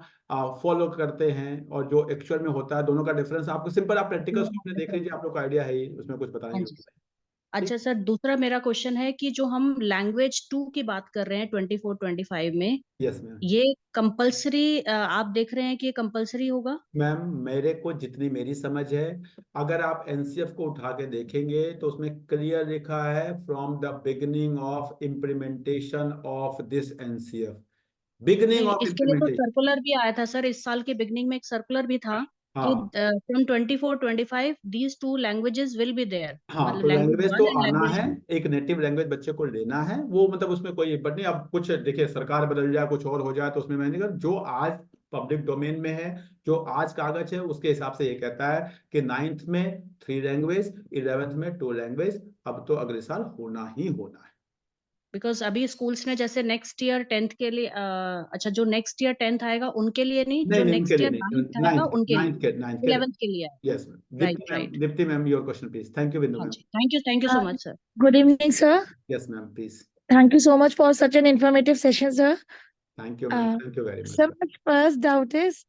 Speaker 1: फॉलो करते हैं और जो एक्चुअल में होता है दोनों का डिफरेंस आपको सिंपल, आप प्रैक्टिकल्स को अपने देख लीजिए, आप लोग का आइडिया है ही, उसमें कुछ बताने
Speaker 2: हाँ
Speaker 1: की
Speaker 2: जी,
Speaker 1: जरूरत नहीं।
Speaker 2: अच्छा
Speaker 1: ठीक।
Speaker 2: सर, दूसरा मेरा क्वेश्चन है कि जो हम लैंग्वेज 2 की बात कर रहे हैं 24-25 में,
Speaker 1: यस मैम।
Speaker 2: ये कंपलसरी आप देख रहे हैं कि ये कंपलसरी होगा?
Speaker 1: मैम मेरे को जितनी मेरी समझ है, अगर आप एनसीएफ को उठा के देखेंगे तो उसमें क्लियर लिखा है from the beginning of implementation of this NCF, beginning
Speaker 2: नहीं,
Speaker 1: ऑफ
Speaker 2: इसके लिए तो
Speaker 1: इम्प्लीमेंटेशन।
Speaker 2: सर्कुलर भी आया था सर, इस साल के बिगनिंग में एक सर्कुलर भी था कि
Speaker 1: हाँ
Speaker 2: from 24-25 these two languages will be there,
Speaker 1: हाँ,
Speaker 2: मतलब
Speaker 1: तो
Speaker 2: लैंग्वेज
Speaker 1: लैंग्वेज तो
Speaker 2: 1 एंड
Speaker 1: आना
Speaker 2: लैंग्वेज
Speaker 1: है,
Speaker 2: 2।
Speaker 1: एक नेटिव लैंग्वेज बच्चे को लेना है, वो मतलब उसमें कोई बट नहीं। अब कुछ देखिए सरकार बदल जाए कुछ और हो जाए तो उसमें मैं नहीं कर, जो आज पब्लिक डोमेन में है, जो आज कागज है उसके हिसाब से ये कहता है कि 9th में 3 लैंग्वेज, 11th में 2 लैंग्वेज, अब तो अगले साल होना ही होना है।
Speaker 2: बिकॉज अभी स्कूल्स ने जैसे नेक्स्ट ईयर 10th के लिए अच्छा, जो नेक्स्ट ईयर 10th आएगा उनके लिए नहीं,
Speaker 1: नहीं
Speaker 2: जो
Speaker 1: नहीं उनके
Speaker 2: नेक्स्ट
Speaker 1: लिए
Speaker 2: ईयर
Speaker 1: नहीं,
Speaker 2: 9th आएगा
Speaker 1: नाइन्थ
Speaker 2: उनके लिए,
Speaker 1: नाइन्थ के, नाइन्थ के।
Speaker 2: 11th के लिए आएगा।
Speaker 1: Yes ma'am,
Speaker 2: right right,
Speaker 1: Deepti ma'am your question please. Thank you Bindu
Speaker 2: हाँ
Speaker 1: मैम।
Speaker 2: जी, thank you
Speaker 3: Uh,
Speaker 2: so much sir.
Speaker 3: Good evening, sir.
Speaker 1: Yes ma'am please.
Speaker 3: Thank you so much for such an informative session, sir.
Speaker 1: Thank you ma'am,
Speaker 3: Uh,
Speaker 1: thank you very
Speaker 3: sir,
Speaker 1: much.
Speaker 3: my first doubt is,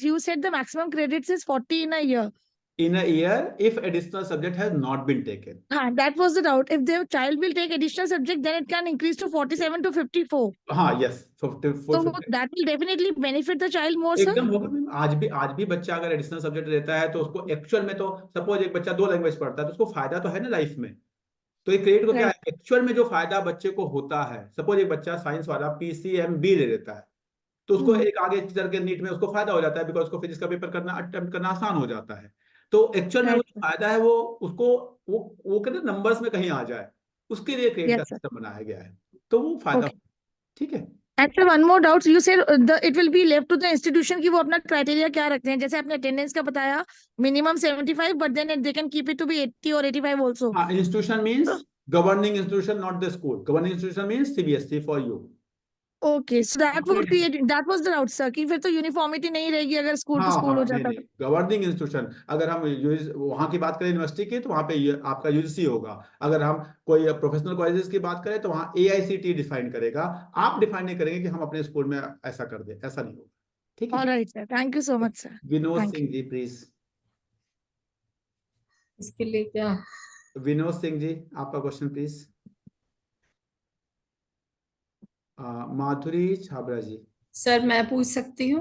Speaker 3: you said the maximum credits is 40 in a year.
Speaker 1: In a year if additional subject has not been taken।
Speaker 3: That was the doubt. If the child will take additional subject, then it can increase to 47 to 54.
Speaker 1: हाँ yes, 54
Speaker 3: So
Speaker 1: 50।
Speaker 3: that will definitely benefit the child more, sir.
Speaker 1: एकदम होगा ma'am, आज भी बच्चा अगर additional subject लेता है तो उसको एक्चुअल में तो, सपोज एक बच्चा 2 लैंग्वेज पढ़ता है तो उसको फायदा तो है ना लाइफ में। तो ये क्रेडिट को क्या
Speaker 3: Right.
Speaker 1: है, एक्चुअल में जो फायदा बच्चे को होता है, सपोज एक बच्चा साइंस वाला पीसीएमबी ले लेता है तो उसको
Speaker 3: Hmm.
Speaker 1: एक आगे चल के नीट में उसको फायदा हो जाता है, बिकॉज उसको फिजिक्स का पेपर करना, अटेम्प्ट करना आसान हो जाता है। तो एक्चुअल में वो
Speaker 3: Right,
Speaker 1: जो
Speaker 3: sir.
Speaker 1: फायदा है वो उसको, वो कहते हैं नंबर्स में कहीं आ जाए, उसके लिए क्रेडिट का
Speaker 3: Yes, sir.
Speaker 1: सिस्टम बनाया गया है, तो वो फायदा।
Speaker 3: Okay.
Speaker 1: ठीक है।
Speaker 3: And sir, one more doubt. You said it will be left to the institution कि वो अपना criteria क्या रखते हैं, जैसे आपने attendance का बताया minimum 75, but then they can keep it to be 80 or 85 also.
Speaker 1: हाँ, institution means Governing institution, not the school. Governing institution means CBSE for you.
Speaker 3: Okay, so that would create, that was the doubt sir, कि फिर तो uniformity नहीं रहेगी अगर school to
Speaker 1: हाँ
Speaker 3: school हो
Speaker 1: हाँ, नहीं
Speaker 3: जाता
Speaker 1: नहीं, गवर्निंग इंस्टीट्यूशन। अगर हम वहाँ की बात करें यूनिवर्सिटी की, तो वहाँ पे आपका यूजीसी होगा। अगर हम कोई प्रोफेशनल कॉलेजेस की बात करें, तो वहाँ AICTE डिफाइन करेगा। आप डिफाइन नहीं करेंगे कि हम अपने स्कूल में ऐसा कर दें, ऐसा नहीं होगा। ठीक है।
Speaker 3: Alright sir, thank you so much sir.
Speaker 1: Vinod
Speaker 3: thank
Speaker 1: Singh ji please.
Speaker 4: इसके लिए क्या?
Speaker 1: विनोद सिंह जी, आपका question please. Madhuri Chhabra ji.
Speaker 4: Sir मैं पूछ सकती हूँ?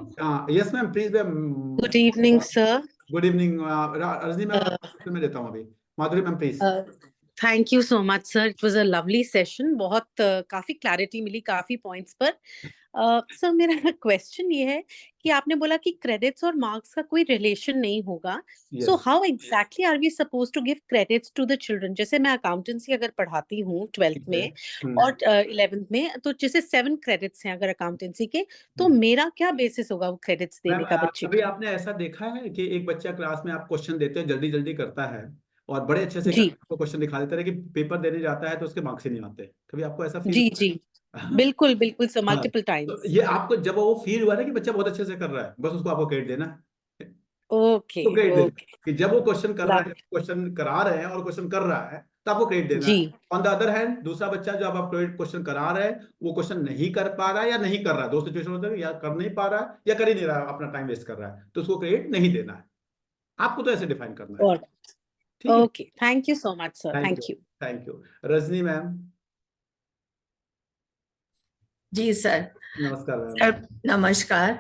Speaker 1: Yes ma'am, please ma'am.
Speaker 5: Good evening, sir.
Speaker 1: Good evening Rajni ma'am, मैं देता हूँ अभी। Madhuri ma'am please.
Speaker 5: Thank you so much, sir. It was a lovely session. बहुत काफी clarity मिली काफी points पर। सर मेरा क्वेश्चन ये है कि आपने बोला कि क्रेडिट्स और मार्क्स का कोई रिलेशन नहीं होगा। So how exactly are we suppose to give credits to the children? जैसे मैं अकाउंटेंसी अगर पढ़ाती हूँ 12th में और 11th में, तो जैसे 7 क्रेडिट्स हैं अगर अकाउंटेंसी के, तो मेरा क्या बेसिस होगा वो क्रेडिट्स देने का बच्चे
Speaker 1: अभी
Speaker 5: को?
Speaker 1: आपने ऐसा देखा है कि एक बच्चा क्लास में आप क्वेश्चन देते हैं, जल्दी जल्दी करता है और बड़े अच्छे से
Speaker 5: जी
Speaker 1: आपको क्वेश्चन दिखा देता है, कि पेपर देने जाता है तो उसके मार्क्स ही नहीं आते? कभी आपको ऐसा फील
Speaker 5: जी जी, बिल्कुल बिल्कुल सर,
Speaker 1: हाँ,
Speaker 5: मल्टीपल
Speaker 1: तो
Speaker 5: टाइम्स।
Speaker 1: ये आपको जब वो फील हुआ ना कि बच्चा बहुत अच्छे से कर रहा है, बस उसको आपको क्रेडिट देना है।
Speaker 5: ओके
Speaker 1: तो क्रेडिट देना
Speaker 5: ओके,
Speaker 1: कि जब वो क्वेश्चन कर रहा है,
Speaker 5: लव
Speaker 1: क्वेश्चन करा रहे हैं और क्वेश्चन कर रहा है, तो आपको क्रेडिट देना है।
Speaker 5: जी
Speaker 1: ऑन द अदर हैंड, दूसरा बच्चा जो आप क्वेश्चन करा रहे हैं, वो क्वेश्चन नहीं कर पा रहा है या नहीं कर रहा है, दो सिचुएशन होते हैं, या कर नहीं पा रहा है या कर ही नहीं रहा है, अपना टाइम वेस्ट कर रहा है, तो उसको क्रेडिट नहीं देना है। आपको तो ऐसे डिफाइन करना है।
Speaker 5: और
Speaker 1: ठीक है।
Speaker 5: Okay, thank you so much sir,
Speaker 1: thank
Speaker 5: thank
Speaker 1: you,
Speaker 5: you.
Speaker 1: Thank you. Rajni ma'am.
Speaker 4: जी सर।
Speaker 1: नमस्कार मैम।
Speaker 4: सर नमस्कार।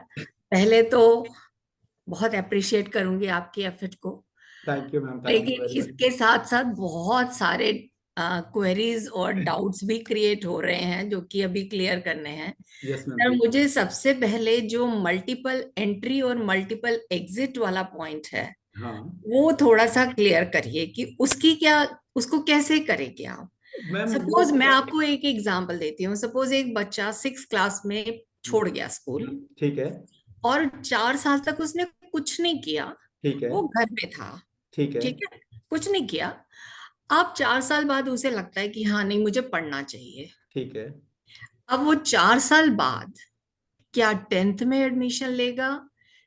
Speaker 4: पहले तो बहुत अप्रिशिएट करूंगी आपकी एफर्ट को,
Speaker 1: thank you ma'am, thank you
Speaker 4: लेकिन
Speaker 1: वेरी मच।
Speaker 4: इसके साथ साथ बहुत सारे क्वेरीज और डाउट्स भी क्रिएट हो रहे हैं जो कि अभी क्लियर करने हैं।
Speaker 1: Yes ma'am
Speaker 4: sir
Speaker 1: please.
Speaker 4: मुझे सबसे पहले जो मल्टीपल एंट्री और मल्टीपल एग्जिट वाला पॉइंट है,
Speaker 1: हाँ
Speaker 4: वो थोड़ा सा क्लियर करिए कि उसकी क्या, उसको कैसे करेंगे आप?
Speaker 1: मैम,
Speaker 4: सपोज मैं आपको एक एग्जांपल देती हूँ। सपोज एक बच्चा 6th क्लास में छोड़ गया स्कूल
Speaker 1: ठीक है,
Speaker 4: और 4 साल तक उसने कुछ नहीं किया,
Speaker 1: ठीक है,
Speaker 4: वो घर में था,
Speaker 1: ठीक है,
Speaker 4: ठीक है, कुछ नहीं किया। अब 4 साल बाद उसे लगता है कि हाँ नहीं मुझे पढ़ना चाहिए।
Speaker 1: ठीक है।
Speaker 4: अब वो 4 साल बाद क्या 10th में एडमिशन लेगा,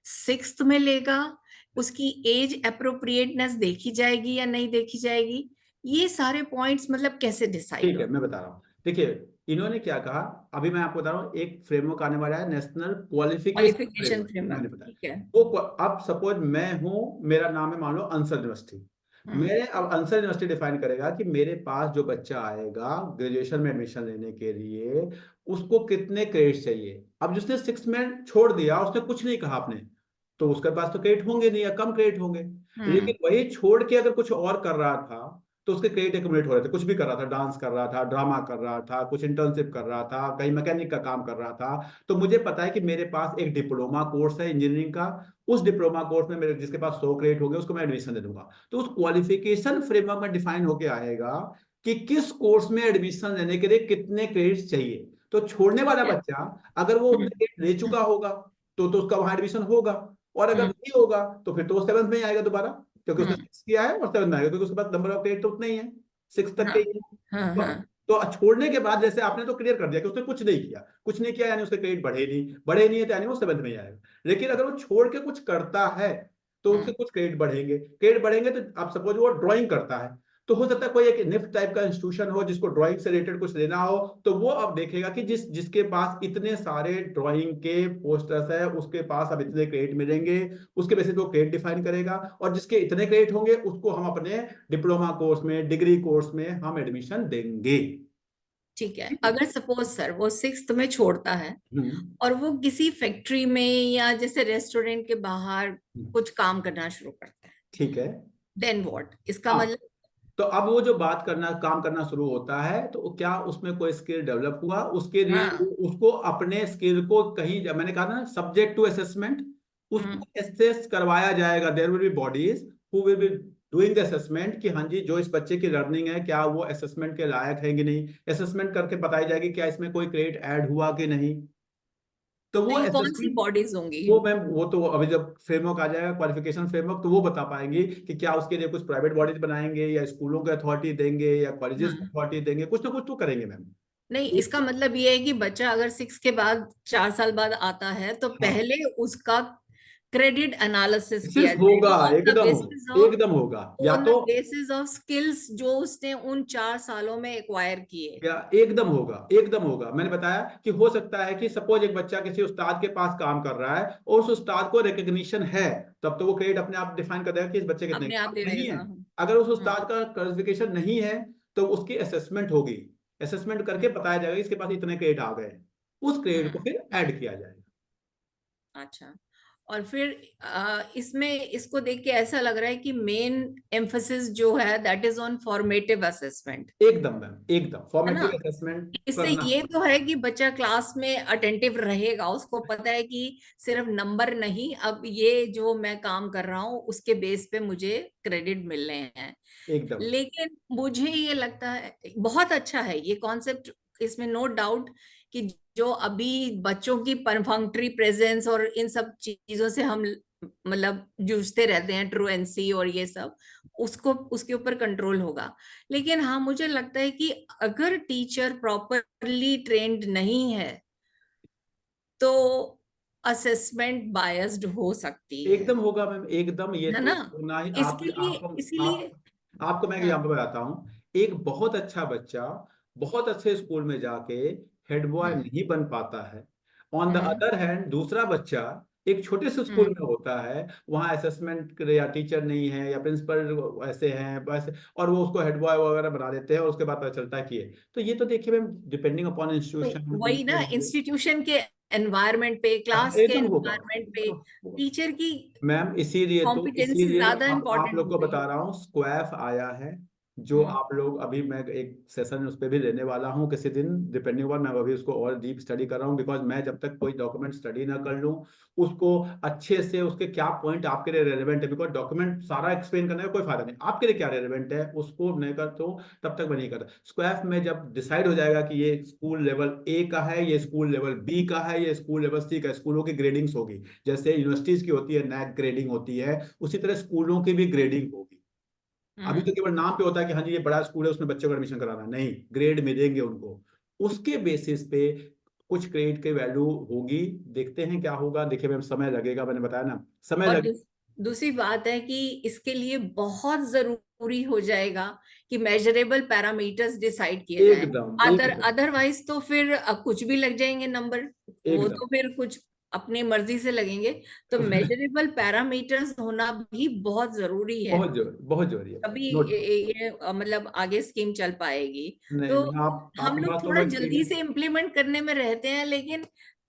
Speaker 4: 6th में लेगा? उसकी एज अप्रोप्रिएटनेस देखी जाएगी या नहीं देखी जाएगी? ये सारे पॉइंट्स मतलब कैसे डिसाइड
Speaker 1: ठीक है,
Speaker 4: हो?
Speaker 1: मैं बता रहा हूँ। देखिए, इन्होंने क्या कहा, अभी मैं आपको बता रहा हूँ, एक फ्रेमवर्क आने वाला है, नेशनल क्वालिफिकेशन
Speaker 4: क्वालिफिकेशन
Speaker 1: फ्रेमवर्क, मैंने
Speaker 4: फ्रेमवर्क,
Speaker 1: बताया।
Speaker 4: ठीक है।
Speaker 1: वो अब सपोज मैं हूँ, मेरा नाम है मान लो अंसर यूनिवर्सिटी। मेरे अब अंसर यूनिवर्सिटी डिफाइन करेगा कि मेरे पास जो बच्चा आएगा ग्रेजुएशन में एडमिशन लेने के लिए, उसको कितने क्रेडिट चाहिए। अब जिसने 6 में छोड़ दिया, उसने कुछ नहीं कहा आपने, तो उसके पास तो क्रेडिट होंगे नहीं या कम क्रेडिट होंगे। लेकिन वही छोड़ के अगर कुछ और कर रहा था, तो उसके क्रेडिट एक्यूमुलेट हो रहे थे। कुछ भी कर रहा था, डांस कर रहा था, ड्रामा कर रहा था, कुछ इंटर्नशिप कर रहा था, कहीं मैकेनिक का काम कर रहा था, तो मुझे पता है कि मेरे पास एक डिप्लोमा कोर्स है इंजीनियरिंग का, उस डिप्लोमा कोर्स में मेरे जिसके पास 100 क्रेडिट हो गए, उसको मैं एडमिशन दे दूंगा। तो उस क्वालिफिकेशन फ्रेमवर्क में डिफाइन होके आएगा कि किस कोर्स में एडमिशन लेने के लिए कितने क्रेडिट चाहिए। तो छोड़ने वाला बच्चा अगर वो उतने क्रेडिट ले चुका होगा, तो उसका वहां एडमिशन होगा, और अगर नहीं होगा तो फिर तो वो 7th में ही आएगा दोबारा, क्योंकि उसने 6 किया है, और 7th में आएगा क्योंकि उसके पास नंबर ऑफ क्रेडिट तो उतना ही है, 6 तक के ही है। तो छोड़ने के बाद जैसे आपने तो क्लियर कर दिया कि उसने कुछ नहीं किया, कुछ नहीं किया यानी उसके क्रेडिट बढ़े नहीं है, तो यानी वो 7th में ही आएगा। लेकिन अगर वो छोड़ के कुछ करता है, तो उसके कुछ क्रेडिट बढ़ेंगे। तो आप सपोज वो ड्राइंग करता है, तो हो सकता है कोई एक निफ्ट टाइप का इंस्टीट्यूशन हो जिसको ड्राइंग से रिलेटेड कुछ लेना हो, तो वो अब देखेगा कि जिसके पास इतने सारे ड्राइंग के पोस्टर्स है, उसके पास अब इतने क्रेडिट मिलेंगे, उसके बेसिस पे वो क्रेडिट डिफाइन करेगा, और जिसके इतने क्रेडिट होंगे उसको हम अपने डिप्लोमा कोर्स में, डिग्री कोर्स में हम एडमिशन देंगे।
Speaker 4: ठीक है। अगर सपोज सर वो 6th में छोड़ता है और वो किसी फैक्ट्री में या जैसे रेस्टोरेंट के बाहर कुछ काम करना शुरू करता है,
Speaker 1: ठीक है,
Speaker 4: देन व्हाट? इसका मतलब
Speaker 1: तो अब वो जो काम करना शुरू होता है, तो क्या उसमें कोई स्किल डेवलप हुआ, उसके लिए उसको अपने स्किल को कहीं, मैंने कहा ना सब्जेक्ट टू असेसमेंट, उसको असेस करवाया जाएगा। There will be bodies who will be doing the assessment कि हाँ जी, जो इस बच्चे की लर्निंग है, क्या वो असेसमेंट के लायक है कि नहीं। असेसमेंट करके बताई जाएगी क्या इसमें कोई क्रेडिट ऐड हुआ कि नहीं। तो वो
Speaker 4: नहीं, कौन सी
Speaker 1: assessment-
Speaker 4: बॉडीज होंगी?
Speaker 1: वो मैम वो तो अभी जब फ्रेमवर्क आ जाएगा, क्वालिफिकेशन फ्रेमवर्क, तो वो बता पाएंगे कि क्या उसके लिए कुछ प्राइवेट बॉडीज बनाएंगे या स्कूलों को अथॉरिटी देंगे या कॉलेजेस को अथॉरिटी देंगे, कुछ ना कुछ तो करेंगे मैम।
Speaker 4: नहीं, इसका मतलब ये है कि बच्चा अगर 6 के बाद 4 साल बाद आता है तो
Speaker 1: हाँ।
Speaker 4: पहले उसका क्रेडिट एनालिसिस
Speaker 1: Access
Speaker 4: किया
Speaker 1: होगा,
Speaker 4: जाएगा
Speaker 1: एकदम होगा, या
Speaker 4: ऑन द
Speaker 1: तो
Speaker 4: बेसिस ऑफ स्किल्स जो उसने उन 4 सालों में एक्वायर किए।
Speaker 1: या एकदम होगा। मैंने बताया कि हो सकता है कि सपोज एक बच्चा किसी उस्ताद के पास काम कर रहा है और उस उस्ताद को रिकग्निशन है, तब तो वो क्रेडिट अपने आप डिफाइन कर देगा कि इस बच्चे कितने
Speaker 4: अपने आप दे
Speaker 1: नहीं
Speaker 4: देगा।
Speaker 1: है। अगर उस उस्ताद का क्वालिफिकेशन नहीं है तो उसकी असेसमेंट होगी, असेसमेंट करके बताया जाएगा इसके पास इतने क्रेडिट आ गए, उस क्रेडिट को फिर ऐड किया जाएगा।
Speaker 4: अच्छा, और फिर इसमें इसको देख के ऐसा लग रहा है कि मेन एम्फोसिस जो है that is on formative assessment,
Speaker 1: एकदम मैम, एकदम
Speaker 4: है
Speaker 1: फॉर्मेटिव
Speaker 4: ना?
Speaker 1: असेसमेंट
Speaker 4: इससे
Speaker 1: करना।
Speaker 4: ये तो है कि बच्चा क्लास में अटेंटिव रहेगा, उसको पता है कि सिर्फ नंबर नहीं, अब ये जो मैं काम कर रहा हूँ उसके बेस पे मुझे क्रेडिट मिल रहे हैं।
Speaker 1: एकदम
Speaker 4: लेकिन मुझे ये लगता है बहुत अच्छा है ये कॉन्सेप्ट, इसमें नो डाउट कि जो अभी बच्चों की परफंक्टरी प्रेजेंस और इन सब चीजों से हम मतलब जूझते रहते हैं, ट्रूएंसी और ये सब, उसको उसके ऊपर कंट्रोल होगा। लेकिन हाँ, मुझे लगता है कि अगर टीचर प्रॉपरली ट्रेंड नहीं है तो असेसमेंट बायस्ड हो सकती है
Speaker 1: एकदम होगा मैम, एकदम, ये
Speaker 4: है
Speaker 1: तो
Speaker 4: ना?
Speaker 1: होना ही। आप
Speaker 4: इसके लिए
Speaker 1: आपको
Speaker 4: इसीलिए
Speaker 1: आपको मैं
Speaker 4: हाँ,
Speaker 1: एग्जाम्पल बताता हूँ। एक बहुत अच्छा बच्चा बहुत अच्छे स्कूल में जाके हेड बॉय नहीं बन पाता है। ऑन द अदर हैंड दूसरा बच्चा एक छोटे से स्कूल में होता है, वहाँ असेसमेंट या टीचर नहीं है या प्रिंसिपल ऐसे हैं वैसे, और वो उसको हेड बॉय वगैरह बना देते हैं और उसके बाद पता चलता है कि ये तो, ये तो देखिए मैम डिपेंडिंग अपॉन
Speaker 4: तो
Speaker 1: इंस्टीट्यूशन
Speaker 4: वही ना, इंस्टीट्यूशन के एनवायरनमेंट पे, क्लास के
Speaker 1: एकदम होगा
Speaker 4: एनवायरनमेट पे टीचर की
Speaker 1: मैम। इसीलिए
Speaker 4: कॉम्पिटेंसी ज्यादा
Speaker 1: आप
Speaker 4: इंपॉर्टेंट
Speaker 1: लोग
Speaker 4: हो
Speaker 1: को
Speaker 4: गई।
Speaker 1: बता रहा हूँ, स्क्वैफ आया है जो आप लोग अभी, मैं एक सेशन उस पर भी लेने वाला हूँ किसी दिन, डिपेंडिंग ऑन, मैं अभी उसको और डीप स्टडी कर रहा हूँ, बिकॉज मैं जब तक कोई डॉक्यूमेंट स्टडी ना कर लूँ उसको अच्छे से, उसके क्या पॉइंट आपके लिए रेलेवेंट है, बिकॉज डॉक्यूमेंट सारा एक्सप्लेन करने का कोई फायदा नहीं, आपके लिए क्या रेलेवेंट है उसको नहीं कर तो तब तक मैं नहीं करता। स्क्वैफ में जब डिसाइड हो जाएगा कि ये स्कूल लेवल ए का है, ये स्कूल लेवल बी का है, ये स्कूल लेवल सी का है, स्कूलों की ग्रेडिंग्स होगी, जैसे यूनिवर्सिटीज की होती है नैक ग्रेडिंग होती है, उसी तरह स्कूलों की भी ग्रेडिंग होगी। अभी तो केवल नाम पे होता है कि हाँ जी ये बड़ा स्कूल है उसमें बच्चों को एडमिशन कराना, नहीं, ग्रेड मिलेंगे उनको, उसके बेसिस पे कुछ क्रेडिट की वैल्यू होगी। देखते हैं क्या होगा, देखिए मैम समय लगेगा, मैंने बताया ना समय
Speaker 4: और
Speaker 1: लगे।
Speaker 4: दूसरी बात है कि इसके लिए बहुत जरूरी हो जाएगा कि मेजरेबल पैरामीटर्स डिसाइड किए जाएं,
Speaker 1: एकदम
Speaker 4: अदरवाइज तो फिर कुछ भी लग जाएंगे नंबर, वो
Speaker 1: एकदम
Speaker 4: तो फिर कुछ अपनी मर्जी से लगेंगे। तो मेजरेबल पैरामीटर्स होना भी बहुत जरूरी है,
Speaker 1: बहुत जरूरी है।
Speaker 4: तभी
Speaker 1: नोट
Speaker 4: ये मतलब आगे स्कीम चल पाएगी।
Speaker 1: नहीं
Speaker 4: तो
Speaker 1: नहीं,
Speaker 4: हम
Speaker 1: आपकी
Speaker 4: लोग
Speaker 1: बात तो
Speaker 4: थोड़ा
Speaker 1: मैं
Speaker 4: जल्दी से इम्प्लीमेंट करने में रहते हैं, लेकिन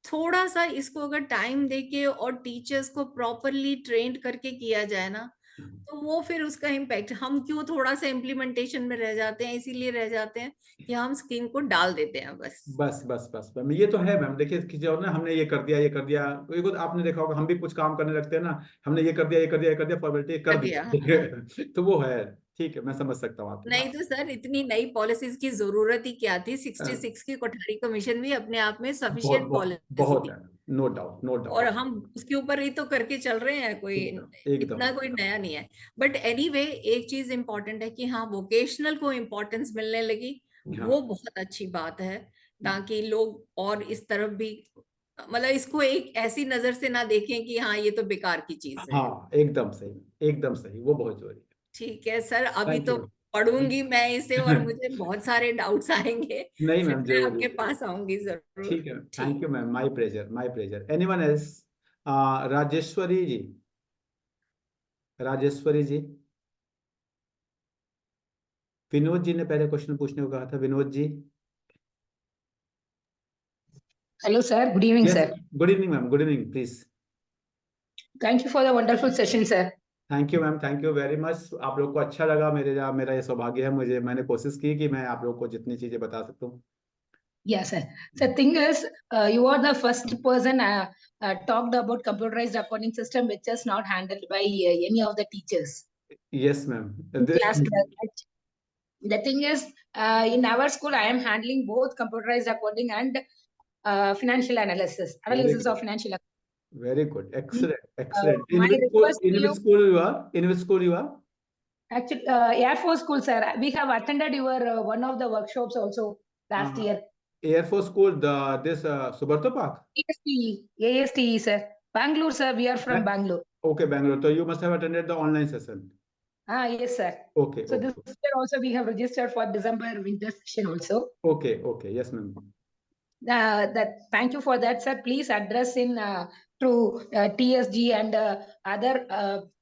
Speaker 4: थोड़ा सा इसको अगर टाइम देके और टीचर्स को प्रॉपरली ट्रेंड करके किया जाए ना, तो वो फिर उसका इम्पैक्ट, हम क्यों थोड़ा सा इम्प्लीमेंटेशन में रह जाते हैं, इसीलिए रह जाते हैं कि हम स्कीम को डाल देते हैं बस।
Speaker 1: बस मैम, ये तो है मैम। देखिए कि जो ना हमने ये कर दिया ये कर दिया, एक आपने देखा होगा हम भी कुछ काम करने लगते हैं ना, हमने ये कर दिया ये कर दिया ये कर दिया, फॉर्मेलिटी कर
Speaker 4: कर दिया,
Speaker 1: दिया, ठीक है तो वो है, ठीक है, मैं समझ सकता हूँ आपकी
Speaker 4: नहीं
Speaker 1: बात।
Speaker 4: तो सर इतनी नई पॉलिसीज की जरूरत ही क्या थी? 66 की कोठारी कमीशन भी अपने आप में
Speaker 1: बहुत
Speaker 4: सफिशिएंट
Speaker 1: बहुत
Speaker 4: पॉलिसी
Speaker 1: बहुत
Speaker 4: थी,
Speaker 1: है, नो डाउट नो
Speaker 4: और
Speaker 1: डाउट।
Speaker 4: हम उसके ऊपर ही तो करके चल रहे हैं, कोई
Speaker 1: एकदम
Speaker 4: इतना कोई नया नहीं है। बट एनीवे एक चीज इंपॉर्टेंट है कि हाँ, वोकेशनल को इम्पोर्टेंस मिलने लगी,
Speaker 1: हाँ
Speaker 4: वो बहुत अच्छी बात है, ताकि लोग और इस तरफ भी मतलब इसको एक ऐसी नजर से ना देखें कि हाँ ये तो बेकार की चीज है।
Speaker 1: हाँ एकदम सही, वो बहुत जरूरी है।
Speaker 4: ठीक है सर, अभी
Speaker 1: थैंक
Speaker 4: तो
Speaker 1: यू।
Speaker 4: पढ़ूंगी मैं इसे और मुझे बहुत सारे डाउट्स आएंगे,
Speaker 1: नहीं
Speaker 4: फिर
Speaker 1: मैम,
Speaker 4: मैं
Speaker 1: जरूर
Speaker 4: आपके
Speaker 1: जरूर।
Speaker 4: पास आऊंगी जरूर।
Speaker 1: ठीक है, थैंक
Speaker 4: ठीक,
Speaker 1: you ma'am, my pleasure my pleasure. Anyone else? Rajeshwari ji, Rajeshwari ji. Vinod ji ने पहले क्वेश्चन पूछने को कहा था, Vinod ji.
Speaker 6: Hello, sir. Good evening,
Speaker 1: yes,
Speaker 6: sir.
Speaker 1: Good evening ma'am, good evening please.
Speaker 6: Thank you for the wonderful session, sir.
Speaker 1: Thank you ma'am, thank you very much. आप लोग को अच्छा लगा, मेरा ये सौभाग्य है, मैंने कोशिश की कि मैं आप लोग को जितनी चीजें बता सकता हूँ।
Speaker 6: Yes, sir. The thing is, you are the first person talked about computerized recording system, which is not handled by any of the teachers
Speaker 1: yes ma'am.
Speaker 6: in class 12. Right? The thing is, in our school, I am handling both computerized recording and financial analysis
Speaker 1: good.
Speaker 6: of financial.
Speaker 1: Very good. Excellent. Excellent.
Speaker 6: my request to
Speaker 1: In which
Speaker 6: you-
Speaker 1: school you are? In which school you are?
Speaker 6: Actually, Air Force School, sir. We have attended your one of the workshops also last year.
Speaker 1: Air Force School, this Subarto Park?
Speaker 6: ASTE, sir. Bangalore, sir. We are from Bangalore.
Speaker 1: Okay, Bangalore. So you must have attended the online session.
Speaker 6: Yes, sir.
Speaker 1: Okay.
Speaker 6: So
Speaker 1: Okay.
Speaker 6: this year also we have registered for December winter session also.
Speaker 1: Okay. Okay. Yes, ma'am.
Speaker 6: Thank you for that, sir. Please address in through TSG and other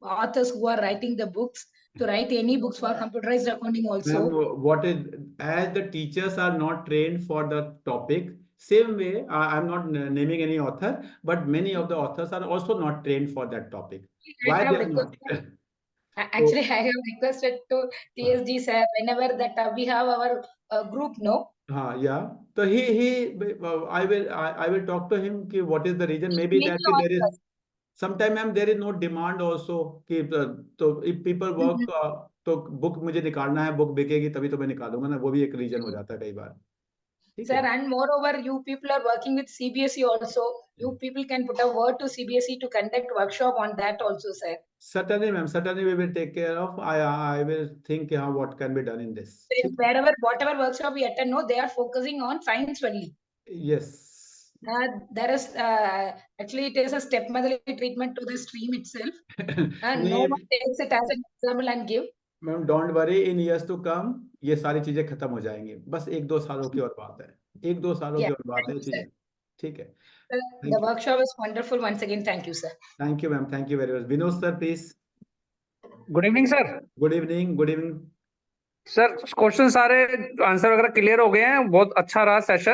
Speaker 6: authors who are writing the books to write any books for computerized accounting also.
Speaker 1: Ma'am, what is, as the teachers are not trained for the topic, same way, I'm not naming any author, but many of the authors are also not trained for that topic. Why they are not?
Speaker 6: Actually, I have requested to TSG, sir, whenever that we have our group, no?
Speaker 1: Yeah. So I will talk to him कि what is the reason? Maybe
Speaker 6: Many
Speaker 1: that कि there is
Speaker 6: authors.
Speaker 1: sometimes ma'am there is no demand also कि तो if people work तो book मुझे निकालना है, book बिकेगी तभी तो मैं निकालूंगा ना, वो भी एक रीजन हो जाता है कई बार. ठीक
Speaker 6: Sir,
Speaker 1: है.
Speaker 6: and moreover, you people are working with CBSE also. You people can put a word to CBSE to conduct workshop on that also, sir.
Speaker 1: Certainly, ma'am. Certainly, we will take care of. I will think how what can be done in this.
Speaker 6: Whatever workshop we attend, no, they are focusing on science only.
Speaker 1: Yes.
Speaker 6: There is actually it is a stepmotherly treatment to the stream itself, and no one takes it as an example and give.
Speaker 1: Ma'am, don't worry. In years to come, ये सारी चीजें खत्म हो जाएंगी. बस 1-2 सालों की और बात है. 1-2 सालों की और बात है चीजें. ठीक है.
Speaker 6: The workshop is wonderful. Once again, thank you, sir.
Speaker 1: Thank you, ma'am. Thank you very much. Vinod sir, please.
Speaker 7: Good evening sir.
Speaker 1: Good evening. Good evening.
Speaker 7: Sir question सारे आंसर वगैरह क्लियर हो गए हैं. बहुत अच्छा रहा सेशन.